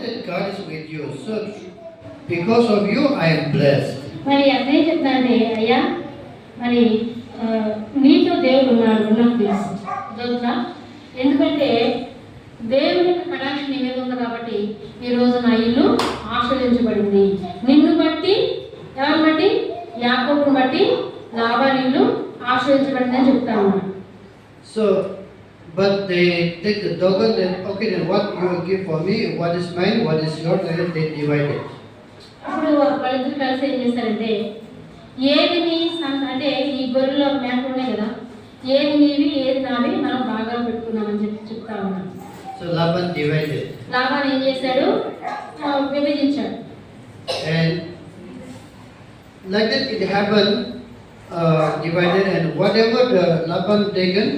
that God is with you. So because of you, I am blessed. మరి అదే చెప్తానంటే అయ్యా మరి నీతో దేవుడు ఉన్నాడు నాకు తెలుసు దొరుకుతా. ఎందుకంటే దేవుని కటాక్షం నీ మీద ఉంది కాబట్టి ఈరోజు నా ఇల్లు ఆశ్రయించబడింది. నిన్ను బట్టి ఎవరిని బట్టి యాకోబుని బట్టి లాబాను ఇల్లు ఆశ్రయించబడింది అని చెప్తా ఉన్నాను. So, but they take the token and okay, then what you will give for me, what is mine, what is yours, and they divide it. అప్పుడు వాళ్ళిద్దరు కలిసి ఏం చేశారంటే ఏది నీ అంటే ఈ గొర్రెలో మేకలు ఉన్నాయి కదా, ఏది నీవి ఏది నావి మనం బాగా పెట్టుకున్నామని చెప్తా ఉన్నాను. So Laban divided. లాబాను ఏం చేశాడు, విభజించాడు. And like that it happened, divided, and whatever the Laban taken,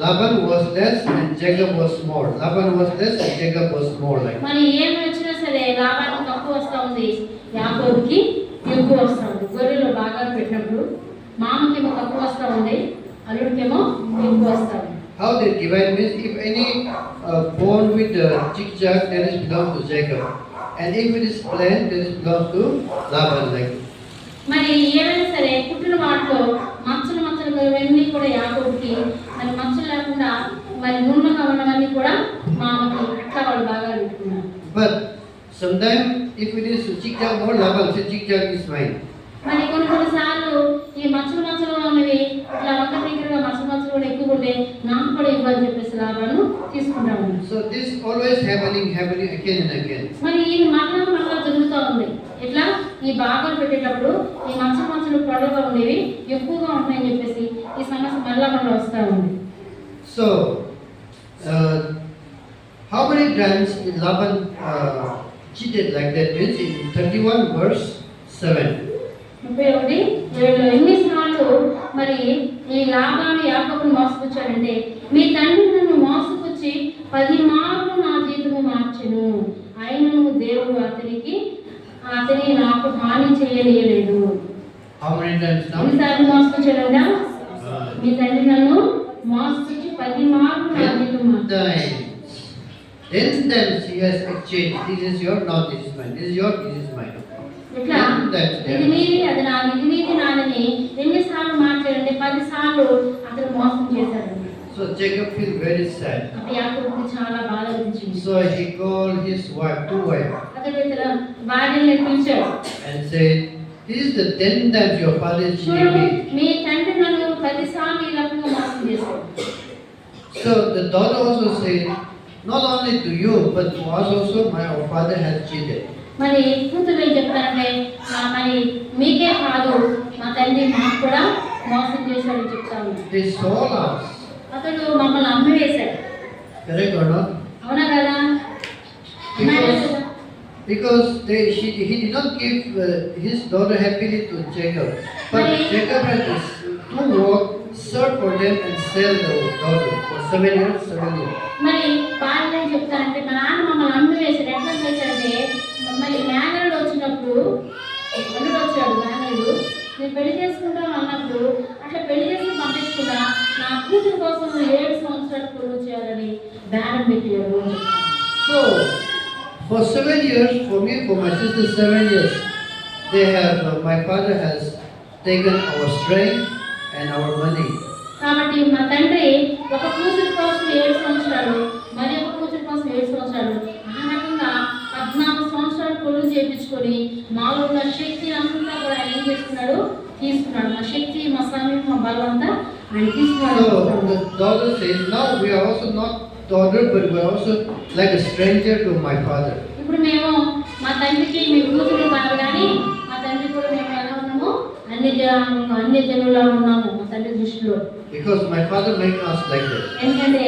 Laban was less and Jacob was more. Laban was less and Jacob was more. Like మరి ఏమి వచ్చినా సరే లాబానికి తక్కువ వస్తూ ఉంది, యాకోబుకి ఎక్కువ వస్తూ ఉంది. గొర్రెలు బాగా పెట్టినప్పుడు మామకేమో తక్కువ వస్తూ ఉంది, అల్లుడికేమో ఎక్కువ వస్తూ ఉంది. how they divide means if any bone with the zigzag, then it belongs to Jacob, and if it is plain, then it belongs to Laban. Like మరి ఏమైనా సరే పుట్టిన వాటిలో మచ్చలు ఇవన్నీ కూడా యాకోబుకి, మరి మచ్చలు లేకుండా మరి నున్నగా ఉన్నవన్నీ కూడా మామకి, అట్లా వాళ్ళు బాగా పెట్టుకున్నారు. but sometimes if it is zigzag more, Laban says zigzag is mine. మరి కొన్నిసార్లు ఈ మచ్చలు ఉన్నవి ఇట్లా వంక దగ్గరగా మచ్చలు కూడా ఎక్కువ ఉంటే నాకు కూడా ఇవ్వాలని చెప్పేసి లాభాలు తీసుకుంటాము. So this always happening again and again. మరి ఈ మరలా జరుగుతూ ఉంది. ఇట్లా ఈ భాగాలు పెట్టేటప్పుడు ఈ మచ్చలు పొడవుగా ఉండేవి ఎక్కువగా ఉంటాయని చెప్పేసి ఈ సమస్య మరలా వస్తూ ఉంది. So how many times Laban cheated like that means in 31 verse 7. 31:7 ఎన్నిసార్లు మరి ఈ లాబాను యాకోబును మోసపుచ్చాడంటే, మీ తండ్రి నన్ను మోసపుచ్చి 10 మార్లు నా జీవితము మార్చెను, అయినను దేవుడు అతని నాకు హాని చేయలేదు. How many times now? ఎన్నిసార్లు మోసపుచ్చాడంట? మీ తండ్రి నన్ను మోసపుచ్చి 10 మార్లు నా జీవితము మార్చెను. 10 times he has exchanged. This is your, not this is mine. This is your, this is mine. ఇట్లా ఇది నీది అది నాది, ఇది నీది నాదని ఎన్నిసార్లు మార్చాడంటే 10 సార్లు అతను మోసం చేశాడు. So Jacob feel very sad. అప్పుడు యాకోబుకి చాలా బాధ అనిపించింది. So he called his wife, two wives, అతడు తన భార్యని పిలిచాడు and said, this is the 10 times your father is cheating me. మీ తండ్రి నన్ను 10 సార్లు ఈ రకంగా మోసం చేశాడు. So the daughter also said, not only to you, but to us also, my father has cheated. మరి కూతురు ఏం చెప్తారంటే, మరి మీకే కాదు మా తండ్రి మాకు కూడా మోసం చేశాడని చెప్తాను. They sold us. అతడు మమ్మల్ని అమ్మివేశాడు. Correct or not? అవునా కదా? Because he did not give his daughter happily to Jacob, but Jacob had to work, serve for them and sell the daughter for 7 years. మరి భార్య ఏం చెప్తారంటే, మా నాన్న మమ్మల్ని అమ్మివేశాడు. ఎట్లా చేశాడంటే, మరి మేనరుడు వచ్చినప్పుడు అల్లుడు వచ్చాడు, మేనరుడు నేను పెళ్లి చేసుకుంటాను అన్నప్పుడు అట్లా పెళ్లి చేసుకుని పంపించకుండా నా కూతురు కోసం 7 సంవత్సరాలు కొలువు చేయాలని బేరం పెట్టాడు. So for 7 years, for me, for my sister, 7 years, they have my father has taken our strength and our money. కాబట్టి మా తండ్రి ఒక కూతురు కోసం 7 సంవత్సరాలు, మరి ఒక కూతురు కోసం 7 సంవత్సరాలు, ఆ రకంగా 14 సంవత్సరాలు కొలువు చేయించుకొని మాలో ఉన్న శక్తి అంతా కూడా ఆయన ఏం చేసుకున్నాడు, తీసుకున్నాడు. మా శక్తి, మా సమయం, మా బలం అంతా ఆయన తీసుకున్నాడు. So the daughter says, now we are also not daughter, but we are also like a stranger to my father. ఇప్పుడు మేము మా తండ్రికి మీ కూతురు కాదు కానీ మా తండ్రి కూడా మేము ఎలా ఉన్నాము, అన్ని జనులా ఉన్నాము మా తండ్రి దృష్టిలో. Because my father made us like that. ఎందుకంటే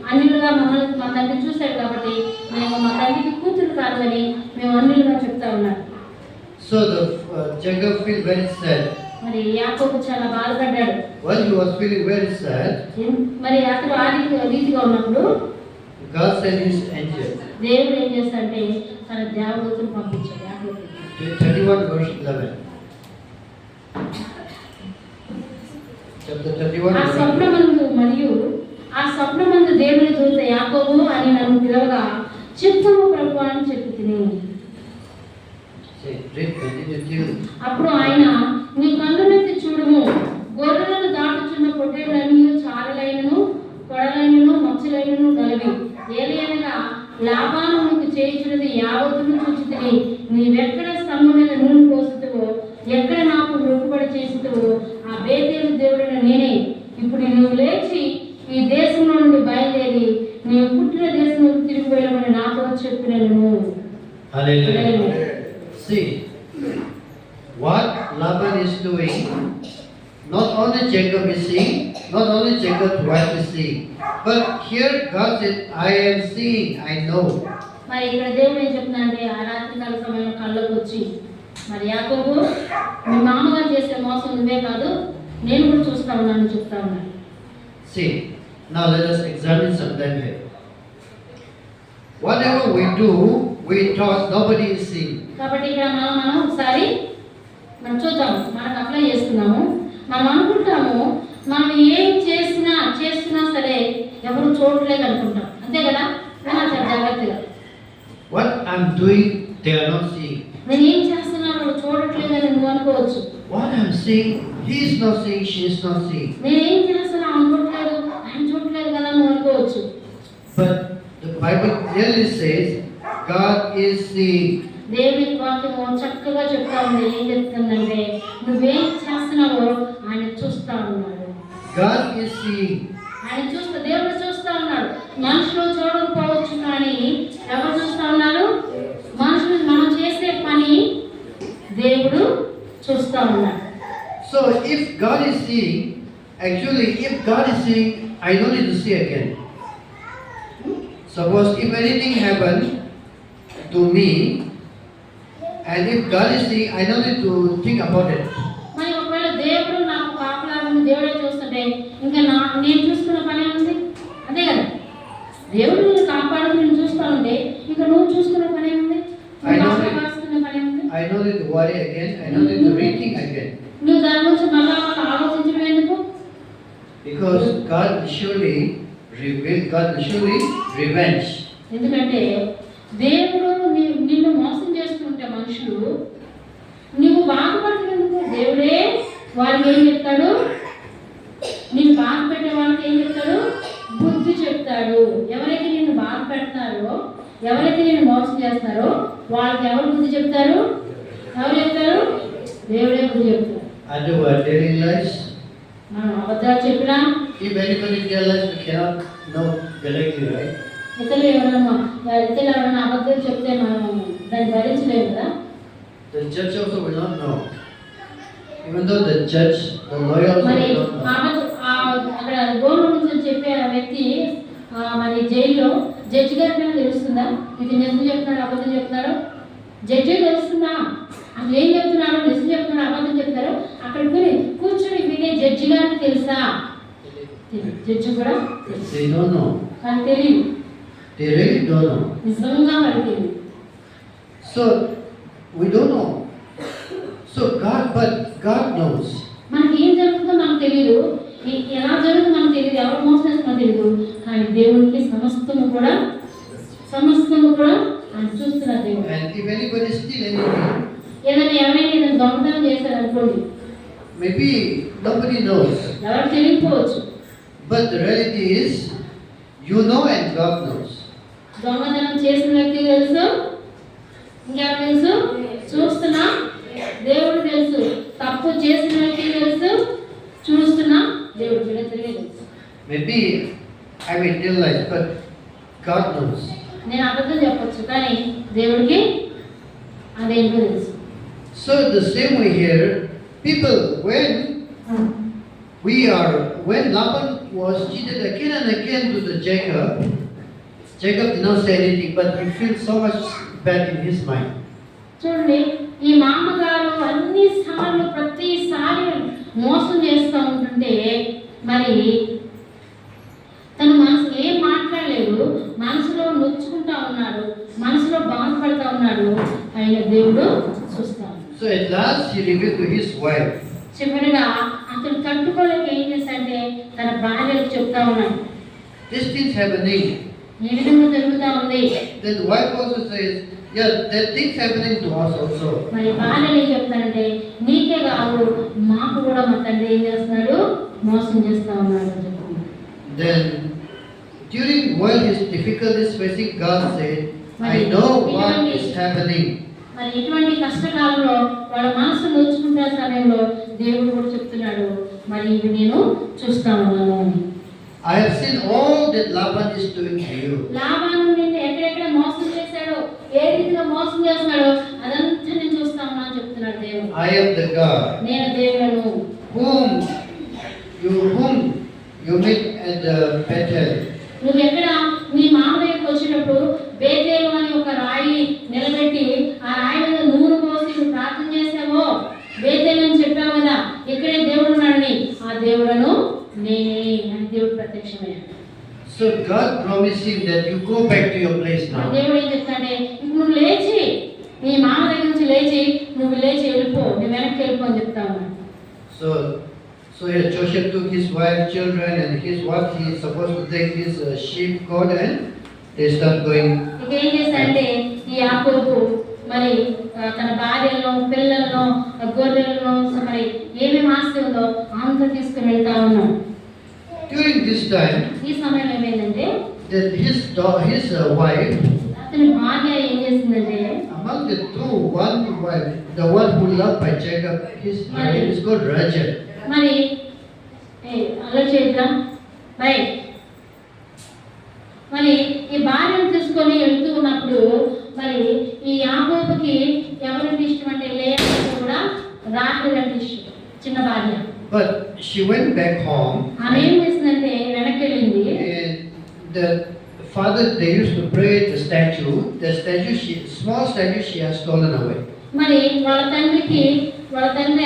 అన్యులుగా మమ్మల్ని మా తండ్రి చూశాడు కాబట్టి మేము మా తండ్రికి కూతురు కాదని మేము అన్యులుగా చెప్తా ఉన్నాం. So the Jacob feel very sad. మరి యాకోబు చాలా బాధపడ్డాడు. While he was feeling very sad, మరి అతడు ఆ రీతిగా ఉన్నప్పుడు God sent his angel. దేవుడు ఏం చేస్తాడంటే తన దేవదూతను పంపించాడు యాకోబుకి. 31 verse 11. Chapter 31. ఆ స్వప్నమందు దేవుని దూత యాకోబు అని నన్ను పిలవగా చెప్పుము ప్రభు అని చెప్పి తిని. Say, read, continue. అప్పుడు ఆయన, నీ కన్నులెత్తి చూడుము, గొర్రెలను దాటుచున్న పొట్టేళ్లను చారలైనను కొడలైనను మచ్చలైనను గలవి. ఏలయనగా లాభాను నీకు చేయించినది యావత్తును చూచితిని. నీవెక్కడ స్తంభం మీద నూనె పోసుతువో, ఎక్కడ నాకు మొక్కుబడి చేస్తువో ఆ బేతేలు దేవుడైన నేనే. ఇప్పుడు నువ్వు లేచి ఈ దేశంలో నుండి బయలుదేరి నీవు పుట్టిన దేశంలో తిరిగి వెళ్ళమని నాతో చెప్పినను. Hallelujah. See, what Laban is doing, not only Jacob is seeing, not only Jacob's wife is seeing, but here God said, I am seeing, I know. మరి ఇక్కడ దేవుడు ఏం చెప్తున్నాడంటే, ఆ రాత్రి కాల సమయంలో కళ్ళకు వచ్చి, మరి యాకోబు మీ మామగారు చేసే మోసం నువ్వే కాదు, నేను కూడా చూస్తా ఉన్నాను చెప్తా ఉన్నాను. See, now let us examine something here. Whatever we do, we thought nobody is seeing. కాబట్టి ఇక్కడ మనం ఒకసారి మనం చూద్దాము, మనకు అప్లై చేస్తున్నాము. మనం అనుకుంటాము మనం ఏం చేస్తున్నా సరే ఎవరు చూడలేదు అనుకుంటాం, అంతే కదా? వినాలి జాగ్రత్తగా. What I'm doing, they are not seeing. నేను ఏం చేస్తున్నాను వాళ్ళు చూడట్లేదని నువ్వు అనుకోవచ్చు. What I'm seeing, he is not seeing, she is not seeing. నేను ఏం చేస్తున్నా అనుకోవట్లేదు, ఆయన చూడట్లేదు కదా నువ్వు అనుకోవచ్చు. But the Bible clearly says, God is seeing. దేవుని వాక్యము చక్కగా చెప్తా ఉంది. ఏం చెప్తుందంటే, నువ్వేం చేస్తున్నావో ఆయన చూస్తా ఉన్నాడు. God is seeing. ఆయన చూస్తా, దేవుడు చూస్తా ఉన్నాడు. మనుషులు చూడకపోవచ్చు కానీ ఎవరు చూస్తా ఉన్నారు? మనుషులు మనం చేసే పని దేవుడు చూస్తా ఉన్నాడు. So if God is seeing, actually if God is seeing, I don't need to see again. Suppose if anything happened to me, and if God is seeing, I don't need to think about it. మరి ఒకవేళ దేవుడు నాకు కాపలాగా దేవుడే చూస్తుంటే ఇంకా నేను చూసుకున్న పని ఉంది, అంతే కదా? దేవుడు నిన్ను కాపాడు నేను చూస్తా ఉంటే ఇంకా నువ్వు చూసుకున్న పని ఉంది, కాపాడుకున్న పని ఉంది. I don't need to worry again. I don't need to rethink again. నువ్వు దాని గురించి మళ్ళా ఆలోచించడం ఎందుకు? Because God will surely reveal. God will surely revenge. ఎందుకంటే దేవుడు నిన్ను మోసం చేస్తుంటే మనుషులు నువ్వు బాధపడుతున్నందుకు దేవుడే వాళ్ళకి ఏం చెప్తాడు? నిన్ను బాధ పెట్టే వాళ్ళకి ఏం చెప్తాడు? బుద్ధి చెప్తాడు. ఎవరైతే నిన్ను బాధ పెడతారో, ఎవరైతే నిన్ను మోసం చేస్తారో వాళ్ళకి ఎవరు బుద్ధి చెప్తారు? ఎవరు చెప్తారు? దేవుడే బుద్ధి చెప్తారు. Otherwise, telling lies. మనం అబద్ధాలు చెప్పినా, If anybody tells lies, we cannot know directly, right? ఇతరులు ఎవరైనా అబద్ధాలు చెప్తే మనం దాన్ని భరించలేము కదా. The judge also will not know. Even though the judge, the lawyer also మరి will not know. అక్కడ గోల్డ్ నుంచి చెప్పే ఆ వ్యక్తి మరి జైల్లో జడ్జి గారికి తెలుస్తుందా ఇది నిజం చెప్తున్నాడు అబద్ధం చెప్తున్నాడు? జడ్జి తెలుస్తుందా అసలు ఏం చెప్తున్నాడు, నిజం చెప్తున్నాడు అబద్ధం చెప్తారు? అక్కడ కూర్చొని వినే జడ్జి గారికి తెలుసా? జడ్జి కూడా They don't know. కానీ తెలియదు, They really don't know. నిజంగా మరి తెలియదు. So we don't know. So but God knows. మనకి ఏం జరుగుతుందో మనకు తెలియదు, ఎలా జరుగుతుందో మనకు తెలియదు, ఎవరు మోసం చేస్తుందో తెలియదు. కానీ దేవుడికి సమస్తము కూడా ఆయన చూస్తున్నారు దేవుడు. And if anybody steal anything, ఏదైనా ఎవరైనా దొంగతనం చేశారు అనుకోండి, maybe nobody knows. ఎవరు తెలియకపోవచ్చు. But the reality is, you know and God knows. దొంగతనం చేసిన వ్యక్తి తెలుసు, ఇంకెవరు తెలుసు? చూస్తున్నా దేవుడు తెలుసు. తప్పు చేసిన వ్యక్తి తెలుసు, చూస్తున్నా దేవుడు తెలుసు. Maybe I will tell lies, but God knows. నేను అబద్ధం చెప్పొచ్చు కానీ దేవుడికి అదేంటో తెలుసు. So the same way here, people, when Laban was cheated again and again to the Jacob did not say anything, but he feels so much bad in his mind. చూడండి, ఈ మామగారు అన్నిసార్లు ప్రతిసారి మోసం చేస్తూ ఉంటుంటే మరి తన మనసు ఏం మాట్లాడలేదు, మనసులో నొచ్చుకుంటా ఉన్నాడు, మనసులో బాధపడతా ఉన్నాడు. ఆయన దేవుడు చూస్తాడు. So at last he revealed to his wife. చివరిగా అతను తట్టుకోలేక ఏం చేశాడంటే తన భార్యకు చెప్తా ఉన్నాడు. These things have a name. ఈ విధంగా జరుగుతూ ఉంది. Then the wife also says, yeah, that things happening to us also. మరి భార్య ఏం చెప్తానంటే నీకే కాదు మాకు కూడా మా తండ్రి ఏం చేస్తున్నాడు, మోసం చేస్తా ఉన్నాడు అని చెప్తుంది. Then during while his difficulties facing, God said, I know what is happening. మరి ఇటువంటి కష్టకాలంలో వాళ్ళ మనసు నోచుకుంటే సమయంలో దేవుడు కూడా చెప్తున్నాడు, మరి ఇవి నేను చూస్తా ఉన్నాను అని. I have seen all that Laban is doing to you. Laban నిన్ను ఎక్కడెక్కడ మోసం చేశాడో, ఏ రీతిలో మోసం చేస్తున్నాడో అదంతా నేను చూస్తా ఉన్నాను అని చెప్తున్నాడు దేవుడు. I am the God నేను దేవుడను whom you meet at the Bethel. నువ్వు ఎక్కడ నీ మామ దగ్గరికి వచ్చినప్పుడు బేతేలు అని ఒక రాయి నిలబెట్టి ఆ రాయి మీద నూనె పోసి నువ్వు ప్రార్థన చేసావో, బేతేలు అని చెప్పావు కదా, ఇక్కడే దేవుడు ఉన్నాడని, ఆ దేవుడను నేనే అని దేవుడు ప్రత్యక్షమయ్యాడు. So God promising that you go back to your place now. దేవుడు ఏం చెప్తాడే, ఇప్పుడు నువ్వు లేచి నీ మామ దగ్గర నుంచి లేచి నువ్వు లేచి వెళ్ళిపో, నువ్వు వెనక్కి వెళ్ళిపో అని చెప్తా ఉన్నాడు. So here Joseph took his wife, children, and his what he is supposed to take his sheep, goat, and they start going. ఇక ఏం చేశాడంటే ఈ యాకోబు మరి తన భార్యలను, పిల్లలను, గొర్రెలను, మరి ఏమేమి ఆస్తి ఉందో అంతా తీసుకుని వెళ్తా ఉన్నాడు. During this time, ఈ సమయంలో ఏమైందంటే that his wife, అతని భార్య ఏం చేసిందంటే among the two, one wife, the one who loved by Jacob, his name is called Rachel. మరి అలా చేద్దాం బై మరి ఈ భార్యను తీసుకొని వెళ్తూ ఉన్నప్పుడు మరి ఈ యాకోబుకి ఎవరంటే ఇష్టం అంటే లేయా కూడా రాహేల్ అంటే ఇష్టం, చిన్న భార్య. But she went back home. ఆమె ఏం చేసిందంటే వెనక్కి వెళ్ళింది. The father, they used to pray at the statue. The statue, small statue, she has stolen away. మరి వాళ్ళ తండ్రి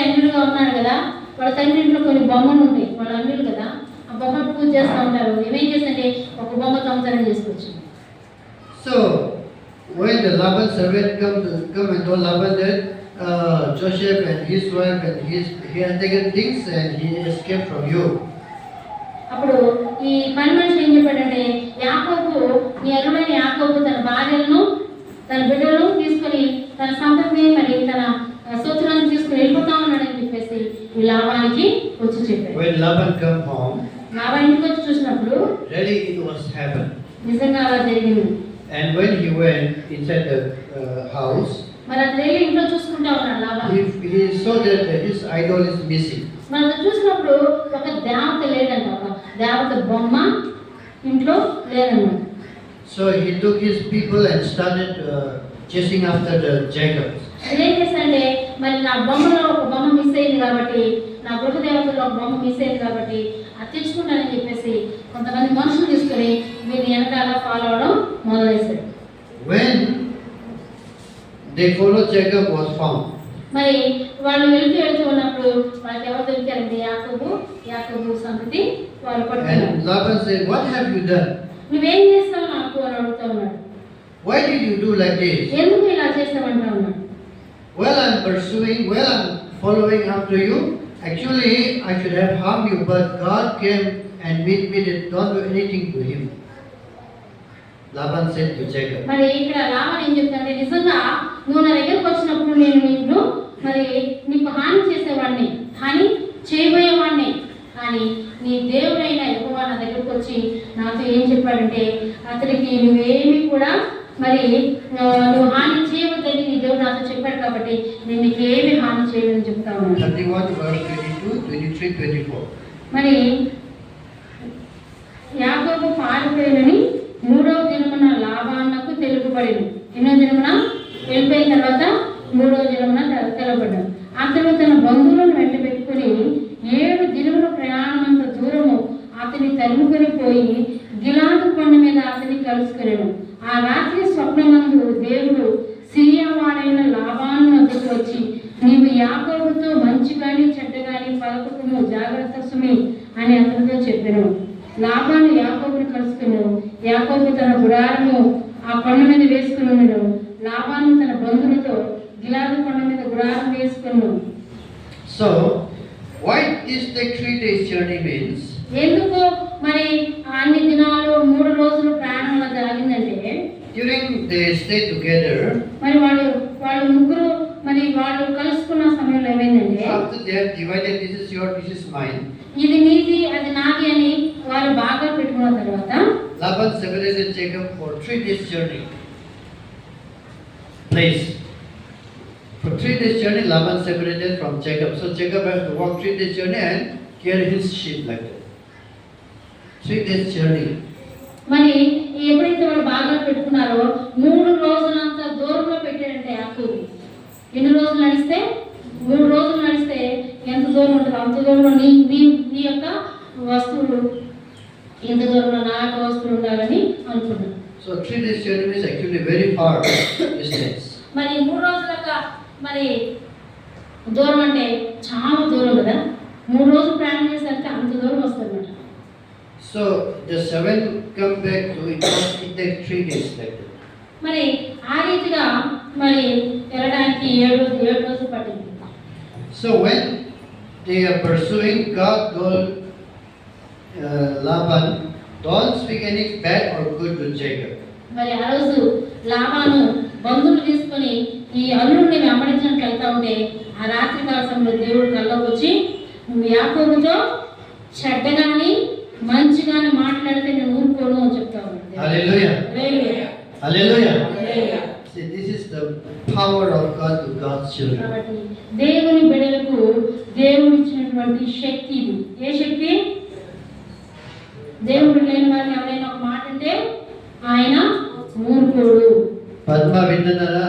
అన్యుడుగా ఉన్నాడు కదా, వాళ్ళ తండ్రి ఇంట్లో కొన్ని బొమ్మలు ఉంటాయి, వాళ్ళ అన్యులు కదా, ఆ బొమ్మలు పూజ చేస్తూ ఉంటారు. ఏమేం చేస్తుంటే ఒక బొమ్మ సంసారం చేసుకొచ్చు. So when the Laban servant come and told Laban that Joseph and his wife and he has taken things and he escaped from you. అప్పుడు ఈ పని మనిషి ఏం చెప్పాడంటే, యాకోబు నీ అరుడైన యాకోబు తన భార్యలను తన బిడ్డలను తీసుకొని తన సంపత్ని మరి తన సోదరులను తీసుకుని వెళ్ళిపోతా ఉన్నాడని చెప్పేసి ఈ లాభానికి వచ్చి చెప్పాడు. When Laban come home, లాభా ఇంటికి వచ్చి చూసినప్పుడు really it was happened. నిజంగా అలా జరిగింది. And when he went inside the house, మరి అతను వెళ్ళి ఇంట్లో చూసుకుంటా ఉన్నాడు లాభా. he saw that his idol is missing. మరి అతను చూసినప్పుడు ఒక దేవత లేదంట, ఒక దేవత బొమ్మ ఇంట్లో లేదన్నమాట. So he took his people and started chasing after the Jacob. ఏం చేస్తాడంటే మరి నా బొమ్మలో ఒక బొమ్మ మిస్ అయింది కాబట్టి, నా గృహ దేవతలో ఒక బొమ్మ మిస్ అయింది కాబట్టి అది తెచ్చుకుంటానని చెప్పేసి కొంతమంది మనుషులు తీసుకొని వీరి వెనకాల ఫాలో అవడం మొదలైశాడు. When they followed, Jacob was found. మరి వాళ్ళు వెళ్తూ ఉన్నప్పుడు వాళ్ళకి ఎవరు దొరికారండి, యాకోబు సంతతి వాళ్ళు పట్టుకున్నారు. And Laban said, "What have you done? నువ్వేం చేస్తావు నాకు అని అడుగుతా ఉన్నాడు. Why did you do like this?" ఎందుకు ఇలా చేస్తామంటా ఉన్నాడు. Well, I'm following after you. Actually, I should have harmed you, but God came and meet me that don't do anything to him. Laban said to Jacob. మరి ఇక్కడ లాభం ఏం చెప్తాడంటే, నిజంగా నువ్వు నా దగ్గరకు వచ్చినప్పుడు నేను నిన్ను మరి నీకు హాని చేసేవాడిని, హాని చేయబోయేవాడిని, కానీ నీ దేవుడైన యెహోవా నా దగ్గరకు వచ్చి నాతో ఏం చెప్పాడంటే, అతనికి నువ్వేమి కూడా మరి నువ్వు హాని చేయవద్దని నీ దేవుడు నాతో చెప్పాడు కాబట్టి నేను నీకు ఏమి హాని చేయదని చెప్తా ఉన్నాను. 31 verse 22, 23, 24. మరి యాకోబు పారిపోయినని 3వ దినమున లాబానుకు తెలుపబడింది. ఎన్నో దినమున వెళ్ళిపోయిన తర్వాత 3వ దినమున తెలపడ్డాడు. అతను తన బంధువులను వెంట పెట్టుకుని 7 దినముల ప్రయాణమంత దూరము అతని తరుముకొని పోయి గిలాదు కొండ మీద అతని కలుసుకునేను. ఆ రాత్రి స్వప్నమందు దేవుడు సిరియావాడైన లాబాను వద్దకు వచ్చి, నీవు యాకోబుతో మంచి గాని చెడ్డ గాని పలకకుము, జాగ్రత్త సుమి అని అతనితో చెప్పాను. లాబాను యాకోబుని కలుసుకున్నాడు. యాకోబు తన గుడారము ఆ కొండ మీద వేసుకున్నాడు. లాబాను తన బంధువులతో గిలాదు కొండ మీద గుడారం వేసుకున్నాడు. So, why this take 3 days journey means? ఎందుకు మరి అన్ని దినాలు 3 రోజులు ప్రయాణం they stayed together, మరి వాళ్ళు ముగ్గురు మరి వాళ్ళు కలుసుకున్న సమయంలో ఏమైందంటే after they have divided, this is yours, this is mine, ఇది నీది అది నాది అని వాళ్ళు బాగా పెట్టుకున్న తర్వాత Laban separated Jacob for 3 days journey. Place. For 3 days journey, Laban separated from Jacob. So Jacob has to walk 3 days journey and carry his sheep like that. 3 days journey. మరి ఎప్పుడైతే వాళ్ళు బాగా పెట్టుకున్నారో 3 రోజులంత దూరంలో పెట్టారంటే యాకోబు. ఎన్ని రోజులు నడిస్తే 3 రోజులు నడిస్తే ఎంత దూరం ఉంటుందో అంత దూరంలో నీ యొక్క వస్తువులు ఇంత దూరంలో నా యొక్క వస్తువులు ఉండాలని అనుకున్నాను. So 3 days journey is actually very far distance. మరి 3 రోజులక మరి దూరం అంటే చాలా దూరం కదా. 3 రోజులు ప్రయాణం చేసేసరికి అంత దూరం వస్తుందన్నమాట. So the 7th come back to it takes 3 days like that. మరి ఆ రీతిగా మరి వెళ్ళడానికి 7 రోజులు పట్టింది. So when they are pursuing, God told Laban, don't speak any bad or good to Jacob. మరి ఆ రోజు లాబాను బంధువులు తీసుకొని ఈ అల్లుడిని వెంబడించడానికి వెళ్తా ఉంటే ఆ రాత్రి కాల సమయంలో దేవుడు కల్లోకి వచ్చి నువ్వు యాకోబుతో చెడ్డగాని మంచిగాని మాట్లాడితే నేను ఊరుకోను అని చెప్తా ఉన్నాడు. Hallelujah. Hallelujah. Hallelujah. See, this is the power of God to God's children. కాబట్టి దేవుని బిడ్డలకు దేవుడు ఇచ్చినటువంటి శక్తి ఇది. ఏ శక్తి? దేవుడు లేని వారిని ఎవరైనా ఒక మాట అంటే ఆయన ఊరుకోడు. Padma Vindanara.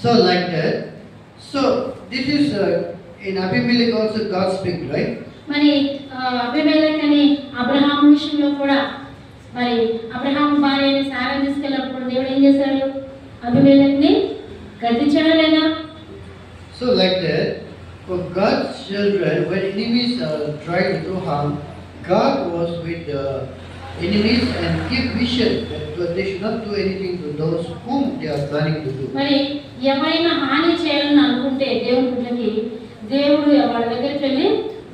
So like that. So this is in Abimelech also God speak, right? మరి అబీమెలెకు అని అబ్రహాము విషయంలో కూడా మరి అబ్రహాము భార్యని సారా తీసుకెళ్ళినప్పుడు దేవుడు ఏం చేశాడు? అబీమెలెకుని గద్దించాడా లేదా? So like that, for God's children, when enemies tried to do harm, God was with the enemies and give vision that they should not do anything to those whom they are planning to do. మరి ఎవరైనా హాని చేయాలని అనుకుంటే దేవుని బిడ్డకి దేవుడు వాళ్ళ దగ్గరికి వెళ్ళి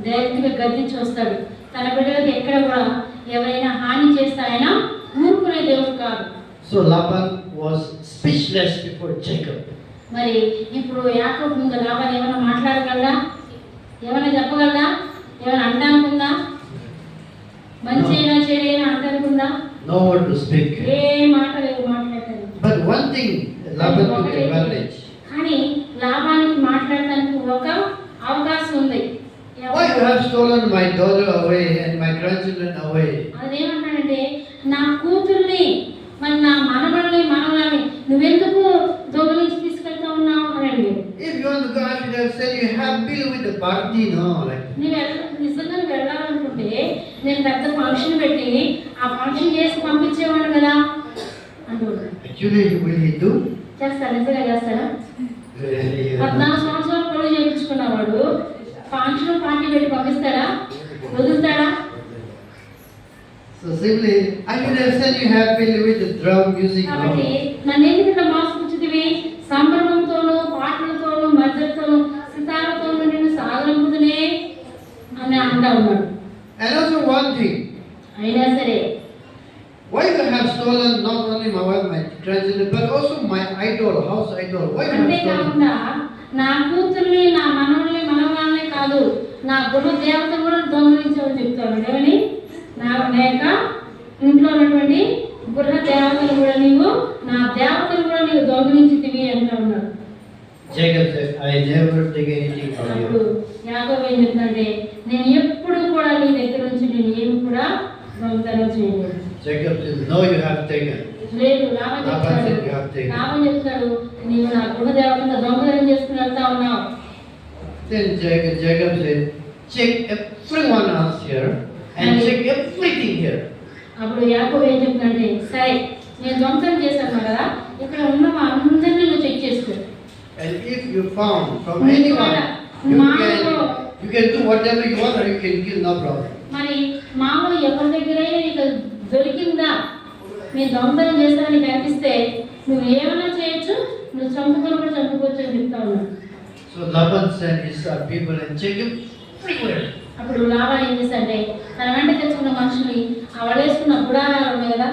డైరెక్ట్గా గద్దించి వస్తాడు. తన బిడ్డలకి ఎక్కడ కూడా ఎవరైనా హాని చేస్తే ఆయన ఊరుకునే దేవుడు కాదు. So Laban was speechless before Jacob. మరి ఇప్పుడు యాకోబు ముందు లాబాను ఏమైనా మాట్లాడగలరా? ఏమైనా చెప్పగలరా? ఏమైనా అంటానుకుందా? మంచి అయినా చెడు అయినా అంటానుకుందా? No word to speak. ఏ మాట మాట్లాడతారు. But one thing Laban took advantage. కానీ లాబానికి మాట్లాడటానికి ఒక అవకాశం ఉంది. Why you have stolen my daughter away and my grandchildren away? అదేమంటాడంటే నా కూతుర్ని మరి నా మనవరాల్ని నువ్వెందుకు దొంగలించి తీసుకెళ్తా ఉన్నావు అని అడిగాడు. If you want to go, I should have said you have bill with the party, no? Like నిజంగా వెళ్ళాలనుకుంటే నేను పెద్ద ఫంక్షన్ పెట్టి ఆ ఫంక్షన్ చేసి పంపించేవాడు కదా అంటున్నాడు. actually will he do? చేస్తాడు. నిజంగా చేస్తాడా? 14 సంవత్సరాలు పొడి చేయించుకున్నవాడు ఫంక్షన్ పార్టీ పెట్టి పంపిస్తాడా? వదులుతాడా? So simply, I should have said you have bill with the drum music, కాబట్టి no? నన్ను ఎందుకు ఇట్లా మోసపుచ్చుతివి? సంభ్రమంతోనూ పాటలతోనూ మద్దతుతోనూ సితారతోనూ నేను సాగనంపుతూనే అని అంటా ఉన్నాడు. And also one thing, అయినా సరే why you have stolen not only my wife, my grandchildren, but also my idol, house idol? Why you have stolen? అంతేకాకుండా నా కూతుర్ని నా మనవరాల్ని కాదు నా గృహ దేవత కూడా దొంగలించమని చెప్తాను. ఏమని? నా యొక్క ఇంట్లో ఉన్నటువంటి గృహ దేవతలు కూడా నా దేవతలు కూడా నీవు దొంగలించితివి అంటూ ఉన్నాడు. Jacob said, I never take anything from అప్పుడు you. యాకోబు ఏం చెప్తాడంటే నేను ఎప్పుడు కూడా నీ దగ్గర నుంచి నేను ఏమి కూడా దొంగతనం చేయలేదు. Jacob said, no, you have taken. లేదు. లాభం చెప్తాడు నీవు నా గృహ దేవతను దొంగతనం చేసుకుని వెళ్తా ఉన్నావు. Then Jacob said, check everyone else here and check everything here. అప్పుడు యాకోబు ఏం చెప్తాడంటే సరే నేను దొంగతనం చేశాను కదా ఇక్కడ ఉన్న అందరినీ నువ్వు చెక్ చేసుకో. And if you found from anyone, you can do whatever you want or you can kill, no problem. మరి మామూలు ఎవరి దగ్గరైనా నీకు దొరికిందా నేను దొంగతనం చేస్తానని కనిపిస్తే నువ్వు ఏమైనా చేయొచ్చు, నువ్వు చంపుకొని కూడా చంపుకోవచ్చు అని చెప్తా ఉన్నాడు. So Laban sent his people and check everywhere. అప్పుడు లాభాలు ఏం చేశాడంటే తన వెంట తెచ్చుకున్న మనుషుల్ని ఆ వడేసుకున్న గుడారాలు ఉన్నాయి కదా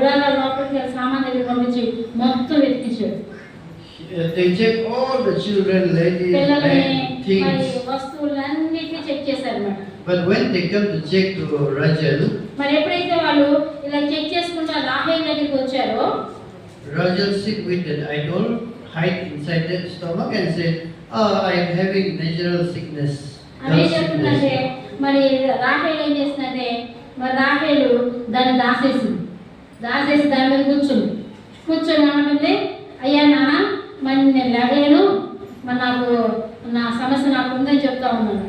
గుడాల లోపలికి సామాన్ దగ్గర పంపించి మొత్తం వెతికించాడు. They check all the children, ladies, పిల్లలని men, మరి things. వస్తువులన్నిటిని చెక్ చేశారన్నమాట. But when they come to check to Rachel, మరి ఎప్పుడైతే వాళ్ళు ఇలా చెక్ చేసుకుంటా రాహేల్ దగ్గరికి వచ్చారో, Rachel sit with an idol, hide inside the stomach and said, I am having natural sickness. అదే girl చెప్తుందంటే sickness." మరి రాహేల్ ఏం చేస్తుందంటే, మరి రాహేలు దాన్ని దాసేసి దాని మీద కూర్చొని ఏమంటుంది, అయ్యా నాన్న మరి నేను లేగలేను, మరి నాకు నా సమస్య నాకు ఉందని చెప్తా ఉన్నాను.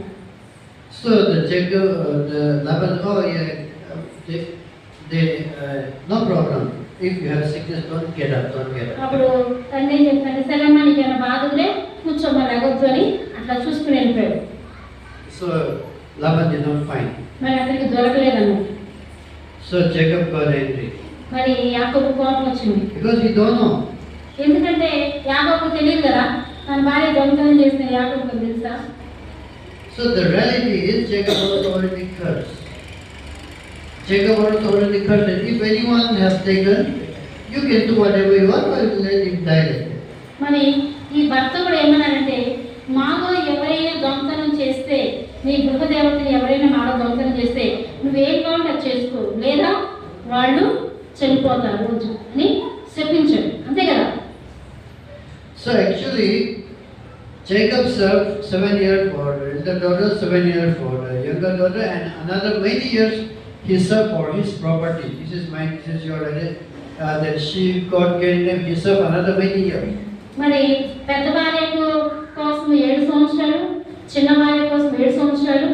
So the Jacob, the Laban, yeah, no problem. If you have sickness, don't get up. అప్పుడు తండ్రి ఏం చెప్తాను, సరేమ్మా నీకేమైనా బాధ ఉందే కూర్చోమ్మా లేగొద్దు అని అట్లా చూసుకుని వెళ్ళిపోయాడు. So Laban did not find. మరి అతనికి దొరకలేదన్నమాట. So Jacob got angry మరి యాకోబు కోపం వచ్చింది. because he don't know. ఎందుకంటే యాకోబుకు తెలియదు కదా, తన భార్య దొంగతనం చేసిన యాకోబుకు తెలుసా. So the reality is Jacob was already cursed. Jacob was already cursed. And if anyone has taken, you can do whatever you want, or you let him die like that. మరి ఈ భర్త కూడా ఏమన్నారంటే, మాలో ఎవరైనా దొంగతనం చేస్తే, నీ గృహదేవతని ఎవరైనా మాలో దొంగతనం చేస్తే నువ్వేం కావాలంటే అది చేసుకో, లేదా వాళ్ళు చనిపోతారు రోజు అని చెప్పించాడు, అంతే కదా. So actually, Jacob served 7 years for the elder daughter, 7 years for the younger daughter, and another many years he served for his property. This is mine, this is your, that she got carried him, he served another many years. మరి పెద్ద భార్య కోసం 7 సంవత్సరాలు, చిన్న భార్య కోసం 7 సంవత్సరాలు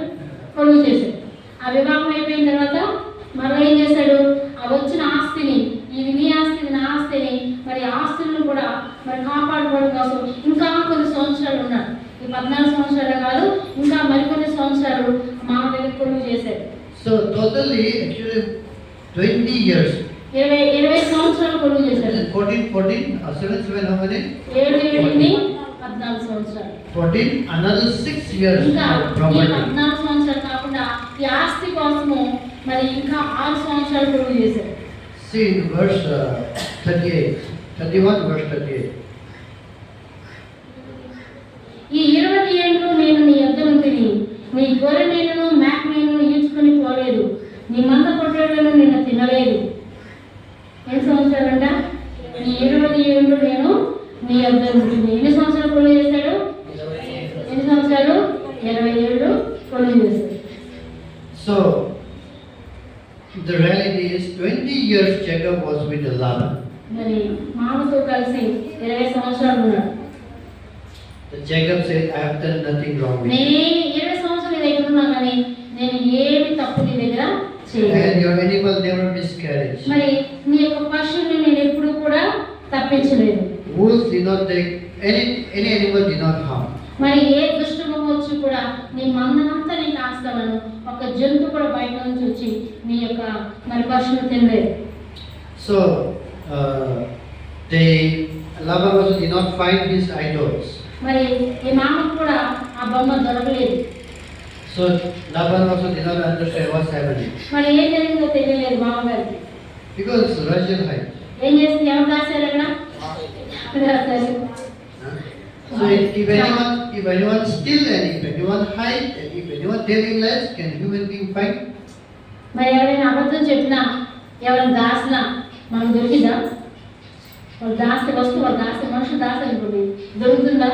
కొలువు చేశాడు. ఆ వివాహం అయిపోయిన తర్వాత మరలా ఏం చేశాడు, ఆ వచ్చిన ఆస్తిని, ఇది నీ ఆస్తి, ఇది నా ఆస్తిని, మరి ఆస్తులను కూడా మరి కాపాడుకోవడం కోసం ఇంకా కొన్ని సంవత్సరాలు ఉన్నాడు. ఈ 14 సంవత్సరాలు కాదు, ఇంకా మరికొన్ని సంవత్సరాలు మామ దగ్గర కొలువు చేశాడు. So totally, actually 20 years. 20 సంవత్సరాలు కొలువు చేశాడు. 14, 7, how many? 14 సంవత్సరాలు. 14, another 6 years ఇంకా of ఈ property. 14 సంవత్సరాలు కాకుండా ఈ ఆస్తి కోసము మరి ఇంకా 6 సంవత్సరాలు కొలువు చేశాడు. See in verse 38, 31 verse 38. ఈ 20 ఏళ్ళు నేను నీ యొద్ద ఉంటిని, నీ గొర్రె నేను మేక నేను ఈడ్చుకొని పోలేదు, నీ మంద పొట్టేళ్లను నేను తినలేదు. ఎన్ని సంవత్సరాలంట? ఈ 20 ఏళ్ళు నేను నీ యొద్ద ఉంటిని. ఎన్ని సంవత్సరాలు కొలువు చేశాడు? ఎన్ని సంవత్సరాలు? 20 ఏళ్ళు కొలువు చేశాడు. So the reality is 20 years Jacob was with Laban. మరి మామతో కలిసి 20 సంవత్సరాలు ఉన్నాడు. Jacob said, I have done nothing wrong with you. నేను 20 సంవత్సరాలు నీ దగ్గర ఉన్నా కానీ నేను ఏమి తప్పు నీ దగ్గర చేయలేదు. And your animal never miscarried. మరి నీ యొక్క పశువుని నేను ఎప్పుడు కూడా తప్పించలేదు. Wolves did not take, any animal did not harm. మరి ఏ దుష్టము వచ్చి కూడా నీ మందనంతా నీకు ఆస్తాను, ఒక జంతువు కూడా బయట నుంచి వచ్చి నీ యొక్క మరి పశువుని తినలేదు. So Laban also did not find his idols. మరి ఈ మామకు కూడా ఆ బొమ్మ దొరకలేదు. So Laban also did not understand what's happening. మరి ఏం జరిగిందో తెలియలేదు మామగారికి. Because Rachel hid. ఏం చేసింది? ఎవరు దాచారు అక్కడ? రాశారు. So if anyone steal and if anyone hide and if anyone telling lies, can human being fight? మరి ఎవరైనా అబద్ధం చెప్పినా, ఎవరైనా దాసినా మనం దొరికిందా? వాళ్ళు దాస్తే వస్తువు, వాళ్ళు దాస్తే మనుషులు దాస్తే అనుకోండి, దొరుకుతుందా?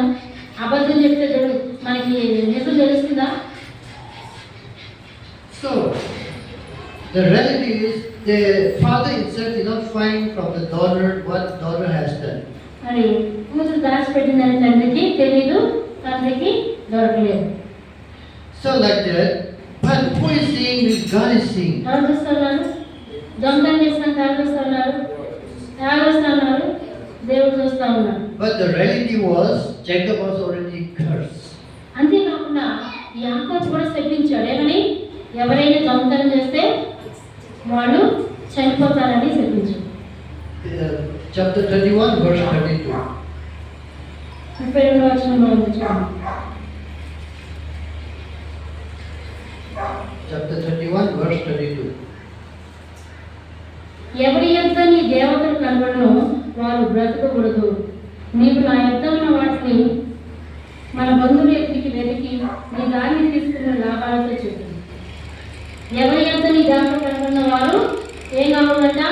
అబద్ధం చెప్తే మనకి నిజం తెలుస్తుందా? So the reality is the father himself did not find from the daughter what daughter has done. మరి కూతురు దాచిపెట్టిందని తండ్రికి తెలీదు, తండ్రికి దొరకలేదు. So like that, but who is seeing this? God is seeing. ఎవరు చూస్తున్నారు? దొంగతనం చేసినాక ఎవరు చూస్తున్నారు? ఎవరు చూస్తున్నారు? దేవుడు చూస్తూ ఉన్నాడు. But the reality was Jacob was already cursed. అంతేకాకుండా ఈ యాకోబు కూడా శపించాడు. ఏమని? ఎవరైనా దొంగతనం చేస్తే వాళ్ళు చనిపోతారని శపించాడు. Chapter 31 verse 32. 32వ వచనంలో ఉంది చూడండి. Chapter 31 verse 32. ఎవరి యొద్ద నీ దేవతలు కనబడను వారు బ్రతకకూడదు. నీవు నా యొద్ద ఉన్న వాటిని మన బంధువుల ఎత్తికి వెతికి నీ దాన్ని తీసుకున్న లాభాలతో చెప్పు. ఎవరి యొద్ద నీ దేవత కనబడిన వారు ఏం కాకూడదంట?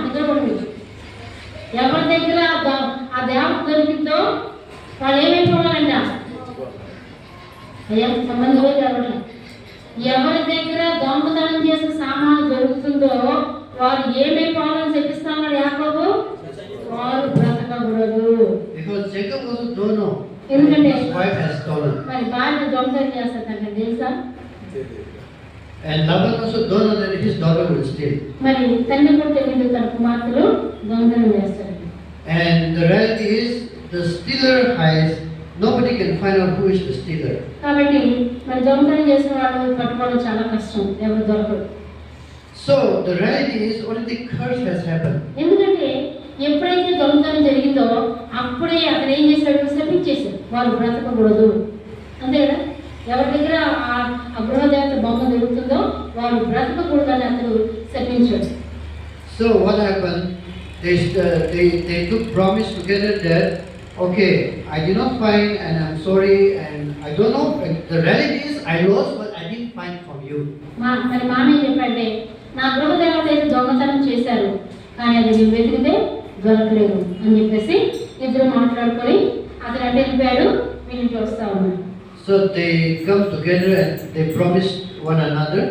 నిద్రపడి ఎవరి దగ్గర ఆ దేవత దొరికిందో వాళ్ళు ఏమైపోవాలంట? అయ్యా సంబంధం కాబట్టి ఎవరి దగ్గర దొంగతనం చేసే సామాను దొరుకుతుందో వారు ఏమైపోవాలని చెప్పిస్తామన్నాడు యాకోబు. వారు బ్రతకకూడదు. ఎందుకంటే మరి భార్య దొంగతనం చేస్తారంటే తెలుసా? And Laban also don't know that his daughter will steal. మరి తండ్రి కూడా తెలియదు తన కుమార్తెలు దొంగతనం చేస్తారు. And the reality is the stealer hides. Nobody can find out who is the stealer. కాబట్టి మరి దొంగతనం చేసిన వాళ్ళు పట్టుకోవడం చాలా కష్టం, ఎవరు దొరకరు. So the reality is only the curse has happened. ఎందుకంటే ఎప్పుడైతే దొంగతనం జరిగిందో అప్పుడే అతను ఏం చేశాడు? శపించేశాడు, వాళ్ళు బ్రతకకూడదు. అంతే కదా? ఎవరి దగ్గర ఆ గృహదేవత బొమ్మ దొరుకుతుందో వారు బ్రతకకూడదని అతను శపించాడు. So what happened? They took promise together that okay, I did not find and I'm sorry and I don't know. The reality is I lost but I didn't find from you. మరి మామే చెప్పంటే నా గృహదేవత అయితే దొంగతనం చేశారు కానీ అది నువ్వు వెతికితే దొరకలేదు అని చెప్పేసి ఇద్దరు మాట్లాడుకొని అతను అంటే వెళ్ళిపోయాడు, వీళ్ళకి వస్తా ఉన్నాడు. So they come together and they promised one another